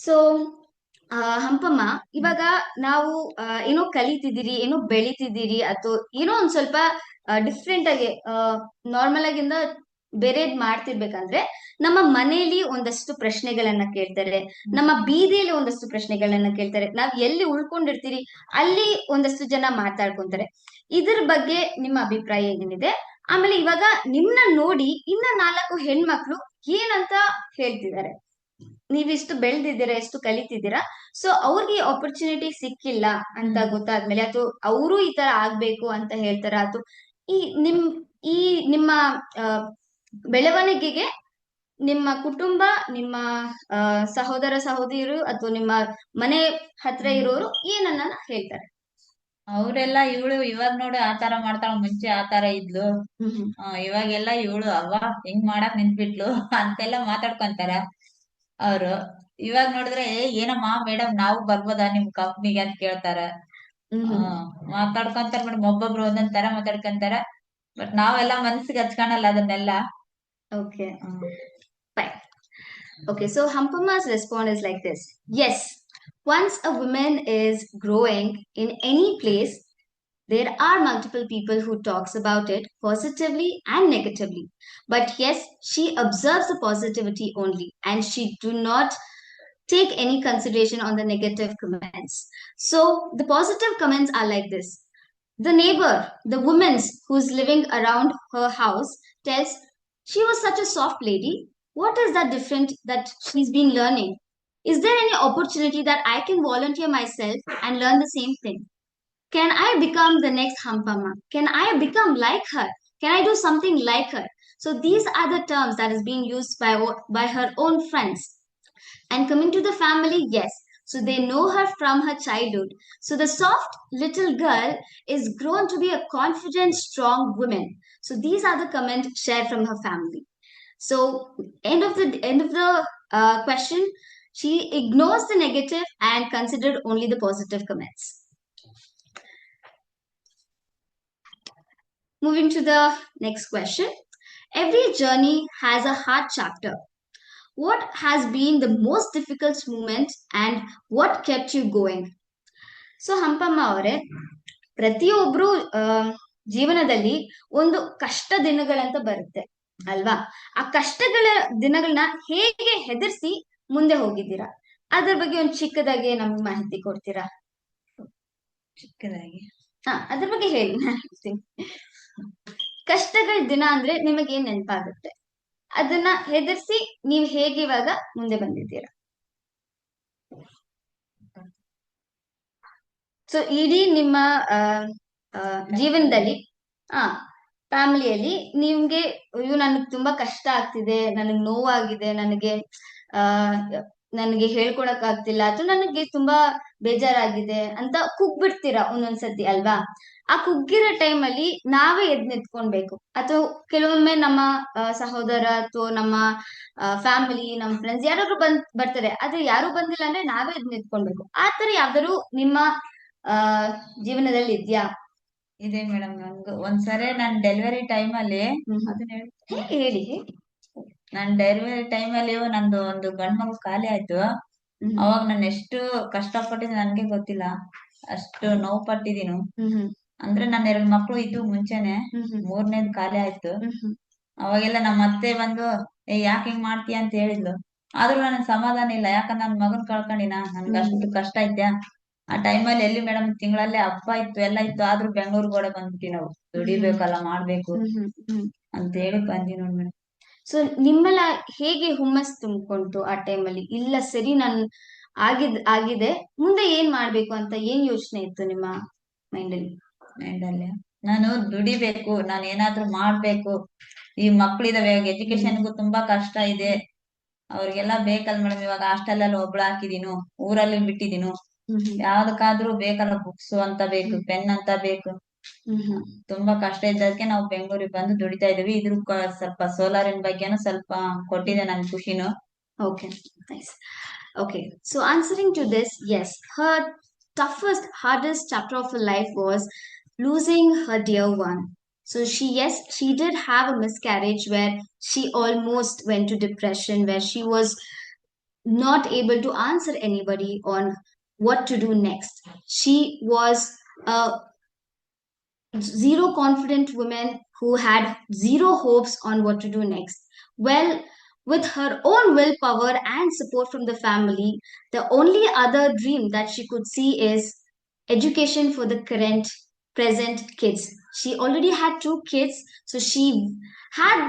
Speaker 2: So Hampamma, ಇವಾಗ ನಾವು ಏನೋ ಕಲಿತಿದ್ದೀರಿ, ಏನೋ ಬೆಳಿತಿದ್ದೀರಿ, ಅಥವಾ ಏನೋ ಒಂದ್ ಸ್ವಲ್ಪ different ಆಗಿ ನಾರ್ಮಲ್ ಆಗಿಂದ ಬೇರೆದ್ ಮಾಡ್ತಿರ್ಬೇಕಂದ್ರೆ ನಮ್ಮ ಮನೆಯಲ್ಲಿ ಒಂದಷ್ಟು ಪ್ರಶ್ನೆಗಳನ್ನ ಕೇಳ್ತಾರೆ, ನಮ್ಮ ಬೀದಿಯಲ್ಲಿ ಒಂದಷ್ಟು ಪ್ರಶ್ನೆಗಳನ್ನ ಕೇಳ್ತಾರೆ, ನಾವ್ ಎಲ್ಲಿ ಉಳ್ಕೊಂಡಿರ್ತೀರಿ ಅಲ್ಲಿ ಒಂದಷ್ಟು ಜನ ಮಾತಾಡ್ಕೊಂತಾರೆ. ಇದ್ರ ಬಗ್ಗೆ ನಿಮ್ಮ ಅಭಿಪ್ರಾಯ ಏನೇನಿದೆ? ಆಮೇಲೆ ಇವಾಗ ನಿಮ್ನ ನೋಡಿ ಇನ್ನ 4 ಹೆಣ್ಮಕ್ಳು ಏನಂತ ಹೇಳ್ತಿದ್ದಾರೆ, ನೀವಿಷ್ಟು ಬೆಳೆದಿದ್ದೀರಾ, ಎಷ್ಟು ಕಲಿತಿದ್ದೀರಾ, ಸೊ ಅವ್ರಿಗೆ ಆಪರ್ಚುನಿಟಿ ಸಿಕ್ಕಿಲ್ಲ ಅಂತ ಗೊತ್ತಾದ್ಮೇಲೆ, ಅಥವಾ ಅವರು ಈ ತರ ಆಗ್ಬೇಕು ಅಂತ ಹೇಳ್ತಾರ, ಅಥವಾ ಈ ನಿಮ್ಮ ಬೆಳವಣಿಗೆಗೆ ನಿಮ್ಮ ಕುಟುಂಬ, ನಿಮ್ಮ ಸಹೋದರ ಸಹೋದರಿಯರು ಅಥವಾ ನಿಮ್ಮ ಮನೆ ಹತ್ರ ಇರೋರು ಏನನ್ನ ಹೇಳ್ತಾರೆ?
Speaker 4: ಅವರೆಲ್ಲ ಇವಳು ಇವಾಗ ನೋಡು ಆತರ ಮಾಡ್ತಾಳ, ಮುಂಚೆ ಆತರ ಇದ್ಲು, ಇವಾಗೆಲ್ಲ ಇವಳು ಅವ್ವ ಹೆಂಗ್ ಮಾಡಕ್ ನಿಂತ್ಬಿಟ್ಲು ಅಂತೆಲ್ಲ ಮಾತಾಡ್ಕೊಂತಾರ ಅವ್ರು. ಇವಾಗ ನೋಡಿದ್ರೆ ಏನಮ್ಮ ಮೇಡಮ್ ನಾವು ಬರ್ಬೋದಾ ನಿಮ್ ಕಂಪ್ನಿಗೆ ಅಂತ ಕೇಳ್ತಾರ. ಮಾತಾಡ್ಕೊಂತಾರ ಮೇಡಮ್, ಒಬ್ಬೊಬ್ರು ಒಂದೊಂದ್ ತರ ಮಾತಾಡ್ಕೊಂತಾರ. ಬಟ್ ನಾವೆಲ್ಲ ಮನಸ್ಸಿಗೆ ಹಚ್ಕೊಳಲ್ಲ ಅದನ್ನೆಲ್ಲ.
Speaker 2: Okay, fine. Okay, so Hampamma's response is like this. Yes, once a woman is growing in any place, there are multiple people who talks about it positively and negatively. But yes, she observes the positivity only and she do not take any consideration on the negative comments. So the positive comments are like this. The neighbor, the woman who's living around her house, tells she was such a soft lady. What is that different that she's been learning? Is there any opportunity that I can volunteer myself and learn the same thing? Can I become the next Hampamma? Can I become like her? Can I do something like her? So these are the terms that is being used by her own friends. And coming to the family, yes. So they know her from her childhood. So the soft little girl is grown to be a confident, strong woman. So these are the comments shared from her family. So end of the question, she ignores the negative and considered only the positive comments. Moving to the next question. Every journey has a hard chapter. What has been the most difficult moment and what kept you going? So Hampamma ಅವರೇ, ಪ್ರತಿಯೊಬ್ರು ಜೀವನದಲ್ಲಿ ಒಂದು ಕಷ್ಟ ದಿನಗಳಂತ ಬರುತ್ತೆ ಅಲ್ವಾ? ಆ ಕಷ್ಟಗಳ ದಿನಗಳನ್ನ ಹೇಗೆ ಹೆದರ್ಸಿ ಮುಂದೆ ಹೋಗಿದ್ದೀರಾ? ಅದ್ರ ಬಗ್ಗೆ ಒಂದು ಚಿಕ್ಕದಾಗಿ ನಮ್ಗೆ ಮಾಹಿತಿ ಕೊಡ್ತೀರಾ?
Speaker 4: ಚಿಕ್ಕದಾಗಿ
Speaker 2: ಅದ್ರ ಬಗ್ಗೆ ಹೇಳಿ, ನಾನು ಹೇಳ್ತೀನಿ. ಕಷ್ಟಗಳ ದಿನ ಅಂದ್ರೆ ನಿಮಗೆ ಏನ್ ನೆನಪಾಗುತ್ತೆ? ಅದನ್ನ ಹೆದರ್ಸಿ ನೀವು ಹೇಗೆ ಇವಾಗ ಮುಂದೆ ಬಂದಿದ್ದೀರಾ? ಸೊ ಇಡೀ ನಿಮ್ಮ ಜೀವನದಲ್ಲಿ ಫ್ಯಾಮಿಲಿಯಲ್ಲಿ ನಿಮ್ಗೆ ಅಯ್ಯೋ ನನಗೆ ತುಂಬಾ ಕಷ್ಟ ಆಗ್ತಿದೆ, ನನಗೆ ನೋವಾಗಿದೆ, ನನಗೆ ಹೇಳ್ಕೊಳಕ್ ಆಗ್ತಿಲ್ಲ, ಅಥವಾ ನನಗೆ ತುಂಬಾ ಬೇಜಾರಾಗಿದೆ ಅಂತ ಕುಗ್ಬಿಡ್ತೀರಾ ಒಂದೊಂದ್ಸತಿ ಅಲ್ವಾ? ಆ ಕುಗ್ಗಿರೋ ಟೈಮಲ್ಲಿ ನಾವೇ ಎದ್ ನಿಂತ್ಕೊಳ್ಬೇಕು, ಅಥವಾ ಕೆಲವೊಮ್ಮೆ ನಮ್ಮ ಸಹೋದರ ಅಥವಾ ನಮ್ಮ ಫ್ಯಾಮಿಲಿ, ನಮ್ಮ ಫ್ರೆಂಡ್ಸ್ ಯಾರಾದ್ರು ಬರ್ತಾರೆ, ಆದ್ರೆ ಯಾರು ಬಂದಿಲ್ಲ ಅಂದ್ರೆ ನಾವೇ ಎದ್ ನಿಂತ್ಕೊಳ್ಬೇಕು. ಆ ತರ ಯಾವ್ದಾದ್ರು ನಿಮ್ಮ ಜೀವನದಲ್ಲಿ ಇದ್ಯಾ?
Speaker 4: ಇದೆ ಮೇಡಮ್. ನನ್ಗೆ ಒಂದ್ಸರಿ ನನ್ ಡೆಲಿವರಿ ಟೈಮಲ್ಲಿ ಅದನ್ನ
Speaker 2: ಹೇಳಿ.
Speaker 4: ನನ್ ಡೆಲಿವರಿ ಟೈಮಲ್ಲಿ ನಂದು ಒಂದು ಗಂಡ್ ಮಗು ಖಾಲಿ ಆಯ್ತು. ಅವಾಗ ನಾನು ಎಷ್ಟು ಕಷ್ಟಪಟ್ಟಿದ್ದು ನನ್ಗೆ ಗೊತ್ತಿಲ್ಲ, ಅಷ್ಟು ನೋವು ಪಟ್ಟಿದೀನು. ಅಂದ್ರೆ ನನ್ನ 2 ಮಕ್ಳು ಇದ್ದು ಮುಂಚೆನೆ 3ನೇದ್ ಖಾಲಿ ಆಯ್ತು. ಅವಾಗೆಲ್ಲ ನಮ್ಮ ಅತ್ತೆ ಬಂದು ಯಾಕೆ ಹಿಂಗ್ ಮಾಡ್ತೀಯ ಅಂತ ಹೇಳಿದ್ಲು. ಆದ್ರೂ ನನಗ್ ಸಮಾಧಾನ ಇಲ್ಲ, ಯಾಕಂದ್ರೆ ನನ್ ಮಗನ್ ಕಳ್ಕೊಂಡಿನ, ನನ್ಗೆ ಅಷ್ಟು ಕಷ್ಟ ಐತ್ಯಾ. ಆ ಟೈಮಲ್ಲಿ ಎಲ್ಲಿ ಮೇಡಮ್, ತಿಂಗಳಲ್ಲೇ ಹಬ್ಬ ಇತ್ತು, ಎಲ್ಲ ಇತ್ತು, ಆದ್ರೂ ಬೆಂಗಳೂರು ಗೋಡೆ ಬಂದ್ಬಿಟ್ಟಿ ನಾವು. ದುಡಿಬೇಕಲ್ಲ, ಮಾಡ್ಬೇಕು ಅಂತ ಹೇಳಿ ಬಂದಿ ನೋಡ್ ಮೇಡಮ್.
Speaker 2: ಸೊ ನಿಮ್ಮೆಲ್ಲ ಹೇಗೆ ಹುಮ್ಮಸ್ ತುಂಬಿಕೊಂತು ಆ ಟೈಮಲ್ಲಿ? ಇಲ್ಲ ಸರಿ, ನಾನು ಆಗಿದೆ, ಮುಂದೆ ಏನ್ ಮಾಡ್ಬೇಕು ಅಂತ ಏನ್ ಯೋಚನೆ ಇತ್ತು ನಿಮ್ಮ ಮೈಂಡಲ್ಲಿ?
Speaker 4: ನಾನು ದುಡಿಬೇಕು, ನಾನು ಏನಾದ್ರೂ ಮಾಡ್ಬೇಕು. ಈ ಮಕ್ಳಿದಾವೆ, ಎಜುಕೇಶನ್ಗೂ ತುಂಬಾ ಕಷ್ಟ ಇದೆ, ಅವ್ರಿಗೆಲ್ಲ ಬೇಕಲ್ಲ ಮೇಡಮ್. ಇವಾಗ ಹಾಸ್ಟೆಲ್ ಅಲ್ಲಿ ಒಬ್ಳು ಹಾಕಿದೀನು, ಊರಲ್ಲಿ ಬಿಟ್ಟಿದೀನು. ಯಾವ್ದಕ್ಕಾದ್ರೂ ಬೇಕಲ್ಲ, ಬುಕ್ಸ್ ಅಂತ ಬೇಕು, ಪೆನ್ ಅಂತ ಬೇಕು. ತುಂಬಾ ಕಷ್ಟ ಇದ್ದದಕ್ಕೆ ನಾವು ಬೆಂಗಳೂರಿಗೆ ಬಂದು ದುಡಿತಾ ಇದೀವಿ. ಇದ್ರ ಸ್ವಲ್ಪ ಸೋಲಾರಿನ ಬಗ್ಗೆನೂ ಸ್ವಲ್ಪ ಕೊಟ್ಟಿದೆ ನನ್ ಖುಷಿನು.
Speaker 2: Okay, nice. Okay, so answering to this, yes, her toughest, hardest chapter of her life was losing her dear one. So she did have a miscarriage where she almost went to depression, where she was not able to answer anybody on what to do next. She was a zero confident woman who had zero hopes on what to do next. Well, with her own willpower and support from the family, the only other dream that she could see is education for the present kids. She already had 2 kids, so she had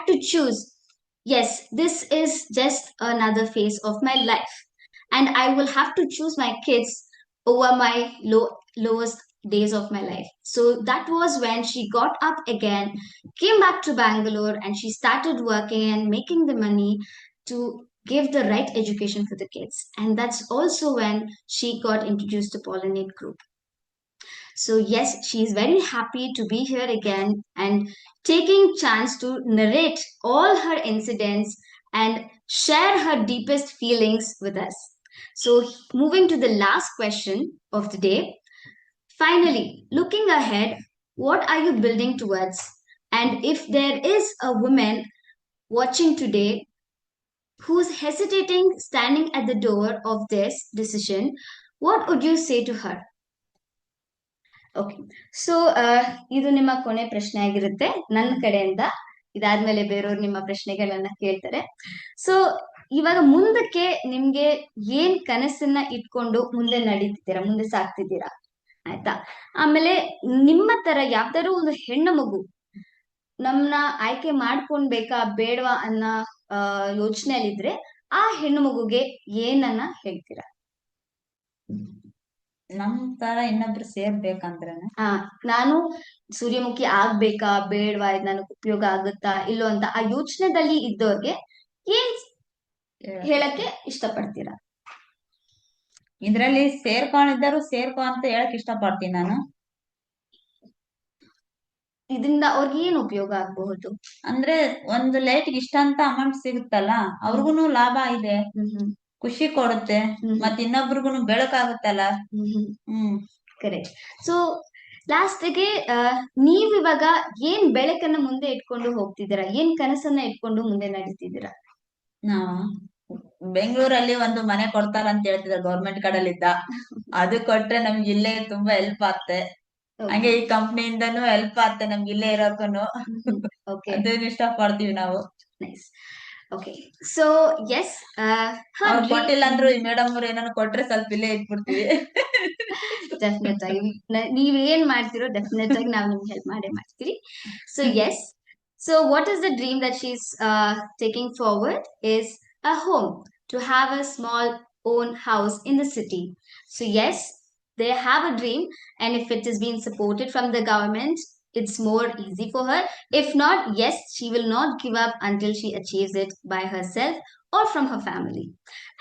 Speaker 2: to choose. Yes, this is just another phase of my life, and I will have to choose my kids over my lowest days of my life. So that was when she got up again, came back to Bangalore, and she started working and making the money to give the right education for the kids. And that's also when she got introduced to Pollinate Group. So yes, she is very happy to be here again and taking chance to narrate all her incidents and share her deepest feelings with us. So moving to the last question of the day. Finally, looking ahead, what are you building towards? And if there is a woman watching today who's hesitating standing at the door of this decision, what would you say to her? Okay, so ಇದು ನಿಮ್ಮ ಕೊನೆ ಪ್ರಶ್ನೆ ಆಗಿರುತ್ತೆ ನನ್ನ ಕಡೆಯಿಂದ. ಇದಾದ್ಮೇಲೆ ಬೇರೆಯವ್ರು ನಿಮ್ಮ ಪ್ರಶ್ನೆಗಳನ್ನ ಕೇಳ್ತಾರೆ. ಸೊ ಇವಾಗ ಮುಂದಕ್ಕೆ ನಿಮ್ಗೆ ಏನ್ ಕನಸನ್ನ ಇಟ್ಕೊಂಡು ಮುಂದೆ ನಡೀತಿದ್ದೀರಾ, ಮುಂದೆ ಸಾಕ್ತಿದ್ದೀರಾ, ಆಯ್ತಾ? ಆಮೇಲೆ ನಿಮ್ಮ ತರ ಯಾವ್ದಾದ್ರು ಒಂದು ಹೆಣ್ಣು ಮಗು ನಮ್ನ ಆಯ್ಕೆ ಮಾಡ್ಕೊಂಡ್ಬೇಕಾ ಬೇಡವಾ ಅನ್ನೋ ಯೋಚನೆಯಲ್ಲಿದ್ರೆ ಆ ಹೆಣ್ಣು ಮಗುಗೆ ಏನನ್ನ ಹೇಳ್ತೀರಾ?
Speaker 4: ನಮ್ ತರ ಇನ್ನೊಬ್ರು ಸೇರ್ಬೇಕಂದ್ರೆ
Speaker 2: ನಾನು ಸೂರ್ಯಮುಖಿ ಆಗ್ಬೇಕಾ ಬೇಡವಾ, ಇದು ನನಗೆ ಉಪಯೋಗ ಆಗುತ್ತಾ ಇಲ್ಲೋ ಅಂತ ಆ ಯೋಚನೆದಲ್ಲಿ ಇದ್ದವ್ರಿಗೆ ಏನ್ ಹೇಳಕ್ಕೆ ಇಷ್ಟಪಡ್ತೀರಾ?
Speaker 4: ಇದ್ರಲ್ಲಿ ಸೇರ್ಕೊಂಡಿದ್ದರು ಸೇರ್ಕೊ ಅಂತ ಹೇಳಕ್ ಇಷ್ಟಪಡ್ತೀನಿ ನಾನು.
Speaker 2: ಇದರಿಂದ ಅವ್ರಿಗೆ ಏನ್ ಉಪಯೋಗ ಆಗಬಹುದು
Speaker 4: ಅಂದ್ರೆ ಒಂದು ಲೈಟ್ಗೆ ಇಷ್ಟ ಅಂತ ಅಮೌಂಟ್ ಸಿಗುತ್ತಲ್ಲ, ಅವ್ರಿಗೂನು ಲಾಭ ಇದೆ, ಖುಷಿ ಕೊಡುತ್ತೆ, ಮತ್ ಇನ್ನೊಬ್ರಿಗೂನು ಬೆಳಕಾಗುತ್ತಲ್ಲ.
Speaker 2: ಕರೆಕ್ಟ್. ಸೊ ಲಾಸ್ಟ್ಗೆ ನೀವ್ ಇವಾಗ ಏನ್ ಬೆಳಕನ್ನ ಮುಂದೆ ಇಟ್ಕೊಂಡು ಹೋಗ್ತಿದ್ದೀರಾ, ಏನ್ ಕನಸನ್ನ ಇಟ್ಕೊಂಡು ಮುಂದೆ ನಡೀತಿದ್ದೀರಾ?
Speaker 4: ನಾವು ಬೆಂಗಳೂರಲ್ಲಿ ಒಂದು ಮನೆ ಕೊಡ್ತಾರ ಅಂತ ಹೇಳ್ತಿದ್ರು ಗೌರ್ಮೆಂಟ್ ಕಡೆಲಿದ್ದ, ಅದು ಕೊಟ್ರೆ ನಮ್ಗೆ ಇಲ್ಲೇ ತುಂಬಾ ಹೆಲ್ಪ್ ಆಗ್ತೆ. ಹಂಗೆ ಈ ಕಂಪ್ನಿಯಿಂದನೂ ಹೆಲ್ಪ್ ಆಗ್ತೆ ನಮ್ಗೆ ಇಲ್ಲೇ ಇರೋಕೂನು. ಅದನ್ನ ಇಷ್ಟ ಪಡ್ತೀವಿ ನಾವು.
Speaker 2: ನೈಸ್. ಓಕೆ, ಸೊ ಎಸ್,
Speaker 4: ಕೊಟ್ಟಿಲ್ಲ ಅಂದ್ರು ಈ ಮೇಡಮ್ ಅವ್ರು ಏನಾದ್ರು ಕೊಟ್ರೆ ಸ್ವಲ್ಪ ಇಲ್ಲೇ ಇಟ್ಬಿಡ್ತೀವಿ.
Speaker 2: ಡೆಫಿನೆಟ್ ಆಗಿ ನೀವ್ ಏನ್ ಮಾಡ್ತಿರೋ ಡೆಫಿನೆಟ್ ಆಗಿ ನಾವು ನಿಮ್ಗೆ ಹೆಲ್ಪ್ ಮಾಡೇ ಮಾಡ್ತೀವಿ. So yes, so what is the dream that she's taking forward is a home, to have a small own house in the city. So yes, they have a dream, and if it is being supported from the government, it's more easy for her. If not, yes, she will not give up until she achieves it by herself or from her family.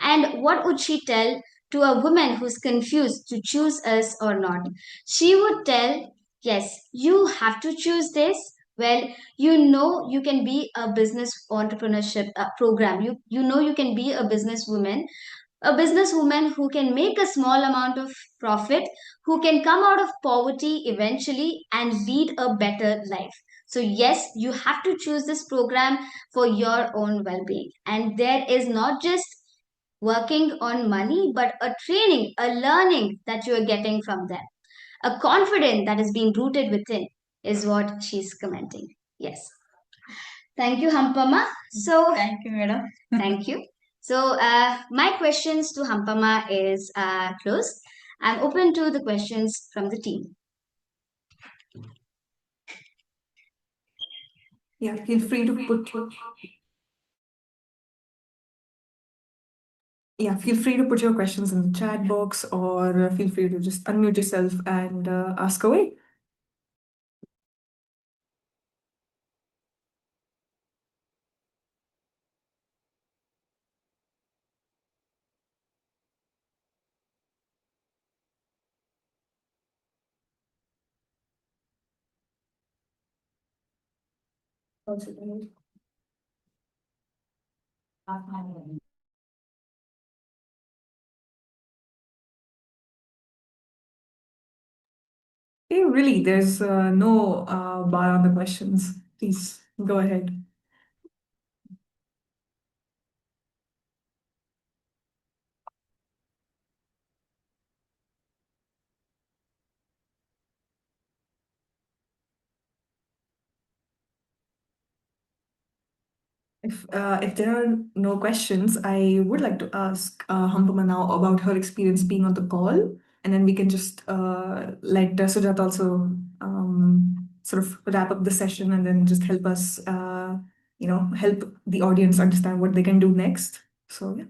Speaker 2: And what would she tell to a woman who's confused to choose us or not? She would tell, yes, you have to choose this. Well, you know you can be a business entrepreneurship program. You know you can be a businesswoman who can make a small amount of profit, who can come out of poverty eventually and lead a better life. So, yes, you have to choose this program for your own well being. And there is not just working on money, but a training, a learning that you are getting from them. A confidence that is being rooted within is what she's commenting. Yes. Thank you, Hampamma. So,
Speaker 4: Thank you, madam.
Speaker 2: thank you. So, my questions to Hampamma is closed. I'm open to the questions from the team.
Speaker 1: Yeah, feel free to put your questions in the chat box, or feel free to just unmute yourself and ask away. Hey, really, there's no bar on the questions. Please go ahead. If there are no questions, I would like to ask Hampama now about her experience being on the call, and then we can just let Sujat also sort of wrap up the session and then just help us, help the audience understand what they can do next. So, yeah.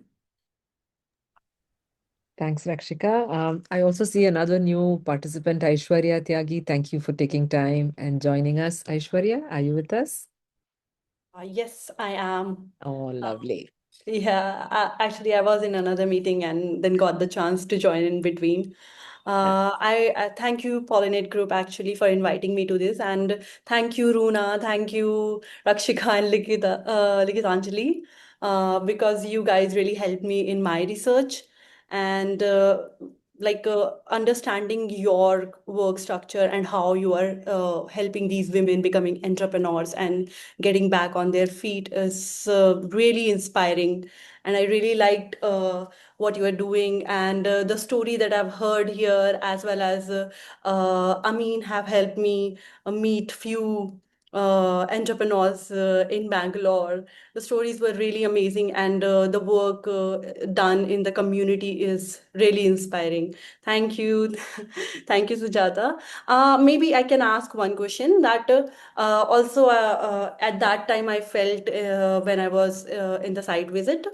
Speaker 3: Thanks, Rakshika. I also see another new participant, Aishwarya Tyagi. Thank you for taking time and joining us. Aishwarya, are you with us?
Speaker 5: Yes, I am.
Speaker 3: Oh, lovely.
Speaker 5: Yeah, actually, I was in another meeting and then got the chance to join in between. I thank you, Pollinate Group, actually, for inviting me to this, and thank you, Runa, thank you, Rakshika and Likitanjali, because you guys really helped me in my research and understanding your work structure and how you are helping these women becoming entrepreneurs and getting back on their feet is really inspiring. And I really liked what you are doing, and the story that I've heard here, as well as Amin have helped me meet few entrepreneurs in Bangalore. The stories were really amazing, and the work done in the community is really inspiring. Thank you. Thank you, Sujata. Maybe I can ask one question that also at that time I felt when I was in the site visit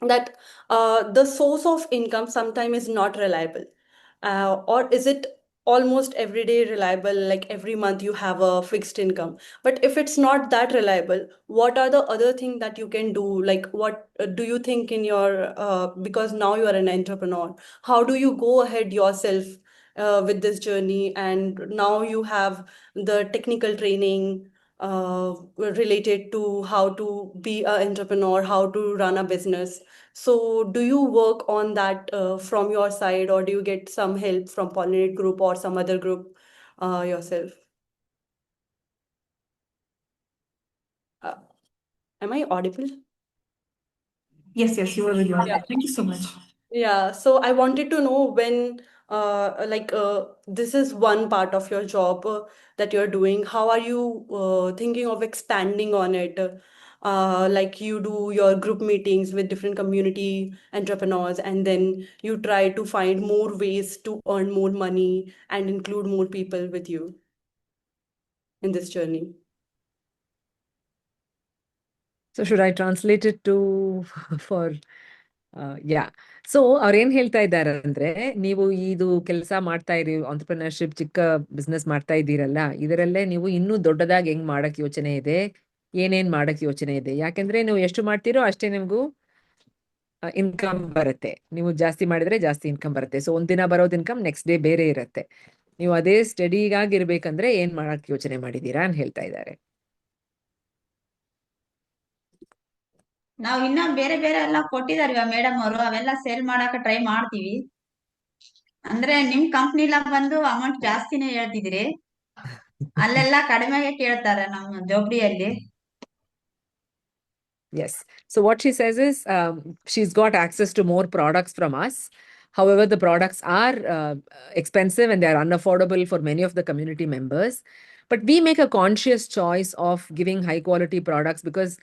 Speaker 5: that the source of income sometimes is not reliable, or is it almost every day reliable, like every month you have a fixed income? But if it's not that reliable, what are the other things that you can do? Like what do you think in your because now you are an entrepreneur, how do you go ahead yourself with this journey? And now you have the technical training related to how to be an entrepreneur, how to run a business. So, do you work on that from your side, or do you get some help from Pollinate Group or some other group yourself? Uh, am I audible?
Speaker 1: Yes, you are really
Speaker 5: Yeah.
Speaker 1: audible. Thank you so much.
Speaker 5: Yeah, so I wanted to know when, this is one part of your job that you're doing. How are you thinking of expanding on it? Like you do your group meetings with different community entrepreneurs, and then you try to find more ways to earn more money and include more people with you in this journey.
Speaker 3: So should I translate it to for yeah so ಅವ್ರು ಏನ್ ಹೇಳ್ತಾ ಇದ್ದಾರೆ ಅಂದ್ರೆ, ನೀವು ಇದು ಕೆಲಸ ಮಾಡ್ತಾ ಇರಿ, ಆಂಟರ್ಪ್ರಿನರ್ಶಿಪ್, ಚಿಕ್ಕ ಬಿಸ್ನೆಸ್ ಮಾಡ್ತಾ ಇದ್ದೀರಲ್ಲ, ಇದರಲ್ಲೇ ನೀವು ಇನ್ನೂ ದೊಡ್ಡದಾಗಿ ಹೆಂಗ್ ಮಾಡಕ್ ಯೋಚನೆ ಇದೆ, ಏನೇನ್ ಮಾಡಕ್ ಯೋಚನೆ ಇದೆ. ಯಾಕೆಂದ್ರೆ ನೀವು ಎಷ್ಟು ಮಾಡ್ತೀರೋ ಅಷ್ಟೇ ನಿಮ್ಗೂ ಇನ್ಕಮ್ ಬರುತ್ತೆ. ನೀವು ಜಾಸ್ತಿ ಮಾಡಿದ್ರೆ ಜಾಸ್ತಿ ಇನ್ಕಮ್ ಬರುತ್ತೆ. ಸೊ ಒಂದಿನ ಬರೋದ್ ಇನ್ಕಮ್ ನೆಕ್ಸ್ಟ್ ಡೇ ಬೇರೆ ಇರುತ್ತೆ. ನೀವು ಅದೇ ಸ್ಟಡಿಗಾಗಿರ್ಬೇಕಂದ್ರೆ ಏನ್ ಮಾಡಕ್ ಯೋಚನೆ ಮಾಡಿದೀರಾ ಅಂತ ಹೇಳ್ತಾ ಇದ್ದಾರೆ.
Speaker 4: ನಾವ್ ಇನ್ನ ಬೇರೆ ಬೇರೆ ಎಲ್ಲ ಕೊಟ್ಟಿದಾರ ಮೇಡಮ್ ಅವರು, ಅವೆಲ್ಲ ಸೇಲ್ ಮಾಡಾಕ ಟ್ರೈ ಮಾಡ್ತೀವಿ. ಅಂದ್ರೆ ನಿಮ್ ಕಂಪ್ನಿಲ ಬಂದು ಅಮೌಂಟ್ ಜಾಸ್ತಿನೇ ಹೇಳ್ತಿದ್ರಿ, ಅಲ್ಲೆಲ್ಲ ಕಡಿಮೆಗೆ ಕೇಳ್ತಾರೆ ನಮ್ಮ ಜೋಬ್ಡಿಯಲ್ಲಿ.
Speaker 3: Yes. So what she says is, she's got access to more products from us. However, the products are expensive and they are unaffordable for many of the community members. But we make a conscious choice of giving high quality products because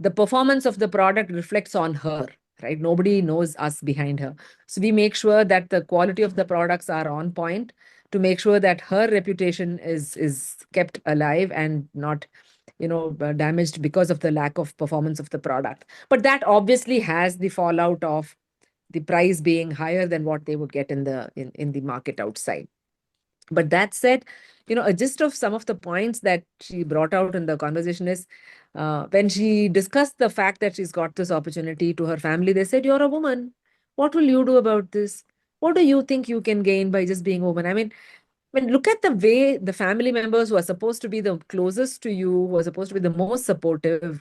Speaker 3: the performance of the product reflects on her, right? Nobody knows us behind her. So we make sure that the quality of the products are on point to make sure that her reputation is kept alive and not damaged because of the lack of performance of the product. But that obviously has the fallout of the price being higher than what they would get in the market outside. But that said, a gist of some of the points that she brought out in the conversation is, when she discussed the fact that she's got this opportunity to her family, they said, "You're a woman. What will you do about this? What do you think you can gain by just being a woman?" I mean, look at the way the family members who are supposed to be the closest to you, who are supposed to be the most supportive,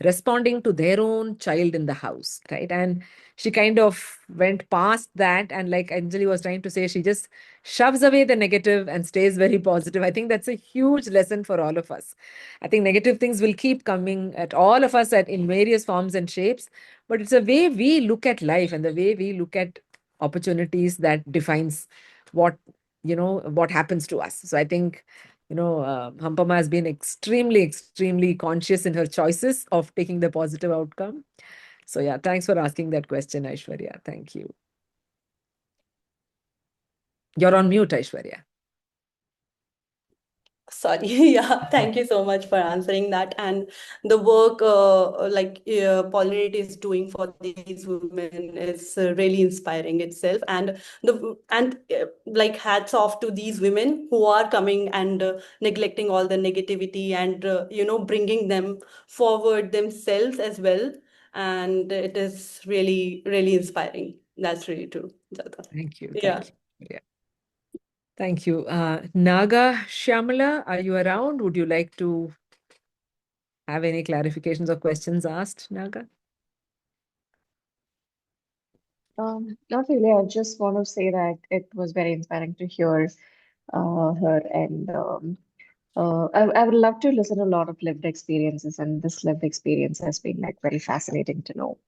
Speaker 3: responding to their own child in the house, right? And she kind of went past that, and like Anjali was trying to say, she just shoves away the negative and stays very positive. I think that's a huge lesson for all of us. I think negative things will keep coming at all of us in various forms and shapes, but it's a way we look at life and the way we look at opportunities that defines what happens to us. So I think, Hampamma has been extremely, extremely conscious in her choices of taking the positive outcome. So yeah, thanks for asking that question, Aishwarya. Thank you. You're on mute, Aishwarya.
Speaker 5: Sorry. Yeah, thank you so much for answering that. And the work Pollinate is doing for these women is really inspiring itself. And like hats off to these women who are coming and neglecting all the negativity and bringing them forward themselves as well. And it is really, really inspiring. That's really true, Jata.
Speaker 3: Thank you.
Speaker 5: Yeah.
Speaker 3: Thank you. Yeah. Thank you. Naga Shyamala, are you around? Would you like to have any clarifications or questions asked, Naga?
Speaker 6: Not really. I just want to say that it was very inspiring to hear her, and I would love to listen to a lot of lived experiences, and this lived experience has been like very fascinating to know.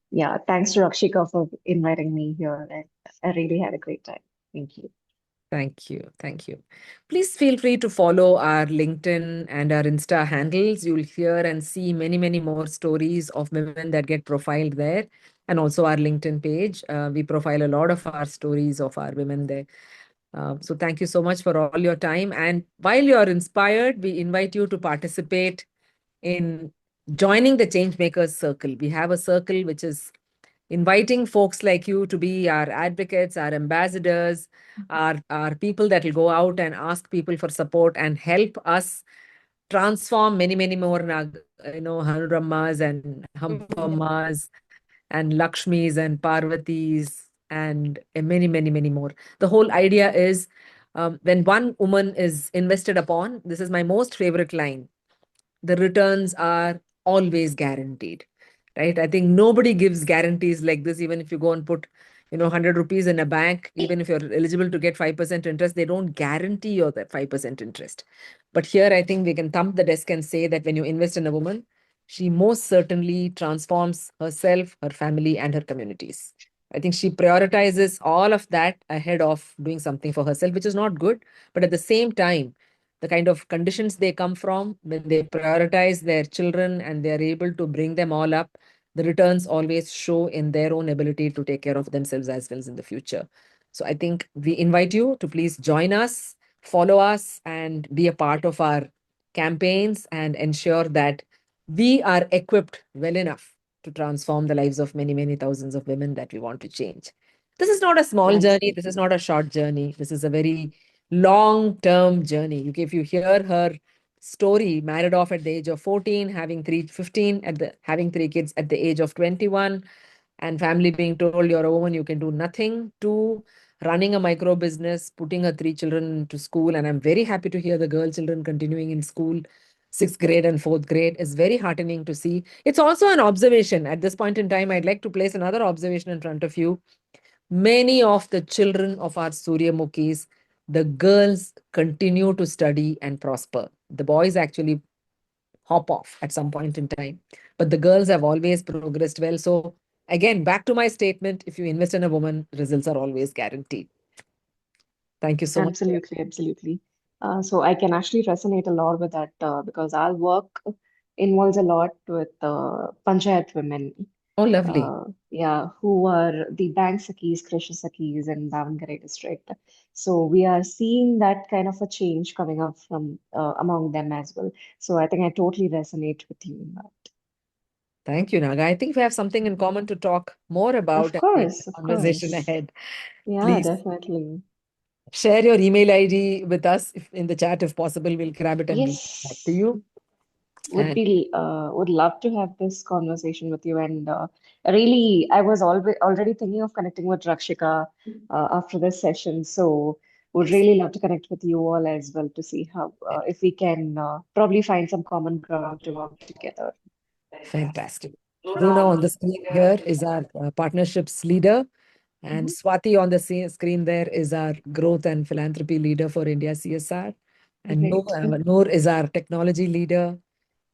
Speaker 6: Yeah, thanks to Rakshika for inviting me here, and I really had a great time. Thank you.
Speaker 3: Thank you. Thank you. Please feel free to follow our LinkedIn and our Insta handles. You'll hear and see many, many more stories of women that get profiled there, and also our LinkedIn page. We profile a lot of our stories of our women there. So thank you so much for all your time. And while you're inspired, we invite you to participate in joining the ChangeMakers Circle. We have a circle which is inviting folks like you to be our advocates, our ambassadors, our people that will go out and ask people for support and help us transform many, many more Hanurammas and Hampammas and Lakshmis and Parvatis and many, many, many more. The whole idea is, when one woman is invested upon, this is my most favorite line, the returns are always guaranteed, right? I think nobody gives guarantees like this. Even if you go and put 100 rupees in a bank, even if you're eligible to get 5% interest, they don't guarantee you that 5% interest. But here I think we can thump the desk and say that when you invest in a woman, she most certainly transforms herself, her family, and her communities. I think she prioritizes all of that ahead of doing something for herself, which is not good. But at the same time, the kind of conditions they come from, when they prioritize their children and they are able to bring them all up, the returns always show in their own ability to take care of themselves as well as in the future. So I think we invite you to please join us, follow us, and be a part of our campaigns and ensure that we are equipped well enough to transform the lives of many, many thousands of women that we want to change. This is not a small journey.
Speaker 6: Absolutely.
Speaker 3: This is not a short journey. This is a very long-term journey. If you hear her story, married off at the age of 14, having three kids at the age of 21, and family being told you're a woman, you can do nothing, to running a micro business, putting her three children to school. And I'm very happy to hear the girl children continuing in school, sixth grade and fourth grade, is very heartening to see. It's also an observation. At this point in time, I'd like to place another observation in front of you. Many of the children of our Suryamukhis, the girls continue to study and prosper. The boys actually hop off at some point in time, but the girls have always progressed well. So again, back to my statement, if you invest in a woman, results are always guaranteed. Thank you so much.
Speaker 6: Absolutely, absolutely. So I can actually resonate a lot with that because our work involves a lot with Panchayat women.
Speaker 3: Oh, lovely.
Speaker 6: Yeah, who are the bank Sakis, Krishi Sakis in Davangere district. So we are seeing that kind of a change coming up from among them as well. So I think I totally resonate with you in that.
Speaker 3: Thank you, Naga. I think we have something in common to talk more about
Speaker 6: Of
Speaker 3: in the
Speaker 6: course, of
Speaker 3: conversation
Speaker 6: course.
Speaker 3: ahead.
Speaker 6: Yeah,
Speaker 3: Please
Speaker 6: definitely.
Speaker 3: share your email ID with us in the chat if possible. We'll grab it and bring it back to
Speaker 6: Yes.
Speaker 3: you. And
Speaker 6: Would love to have this conversation with you, and really I was already thinking of connecting with Rakshika after this session, so would really love to connect with you all as well to see how if we can probably find some common ground to work together.
Speaker 3: fantastic. Runa on the screen here is our partnerships leader, and Swati on the screen there is our growth and philanthropy leader for India CSR. And
Speaker 6: Great.
Speaker 3: Noor is our technology leader.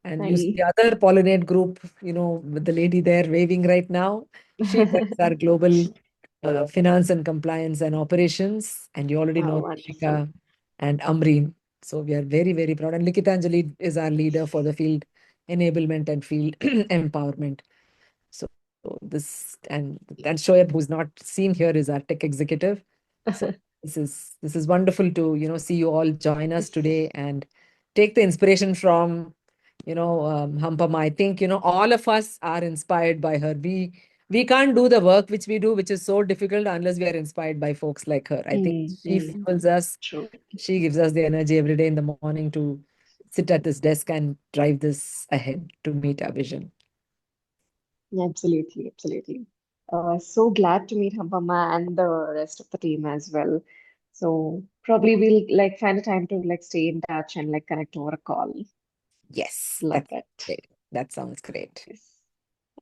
Speaker 3: And you see the
Speaker 6: Hi.
Speaker 3: other Pollinate Group, with the lady there waving right now. She is our global finance and compliance and operations. And you already
Speaker 6: Oh,
Speaker 3: know
Speaker 6: wonderful.
Speaker 3: Rishika and Amreen. So we are very, very proud. And Likitanjali is our leader for the field enablement and field empowerment. So and Shoaib, who's not seen here, is our tech executive. So this is wonderful to see you all join us today and take the inspiration from Hampamma. I think all of us are inspired by her. We can't do the work which we do, which is so difficult, unless we are inspired by folks like her. I think she fuels us.
Speaker 6: True.
Speaker 3: She gives us the energy every day in the morning to sit at this desk and drive this ahead to meet our vision.
Speaker 6: Absolutely, absolutely. So glad to meet Hampamma and the rest of the team as well. So probably we'll like find a time to like stay in touch and like connect over a call.
Speaker 3: Yes,
Speaker 6: Love
Speaker 3: that's
Speaker 6: that.
Speaker 3: great. That sounds great.
Speaker 6: Yes.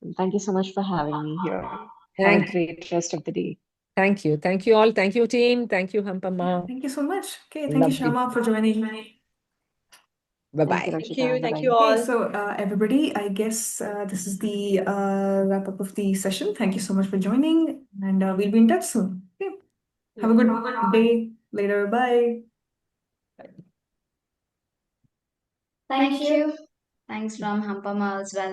Speaker 6: And thank you so much for having me here. Have a
Speaker 3: Thank,
Speaker 6: great rest of the day.
Speaker 3: thank you. Thank you all. Thank you, team. Thank you, Hampamma.
Speaker 1: Thank you so much. Okay, thank you,
Speaker 3: Lovely.
Speaker 1: Shama, for joining.
Speaker 6: Thank
Speaker 3: Bye-bye.
Speaker 6: you,
Speaker 5: Thank
Speaker 6: Rakshika.
Speaker 5: you. Thank you
Speaker 6: Bye-bye.
Speaker 1: Okay,
Speaker 5: all.
Speaker 1: so everybody, I guess this is the wrap up of the session. Thank you so much for joining, and we'll be in touch soon. Okay, have a good day later. Bye.
Speaker 2: Thank you. Thanks from Hampamma as well.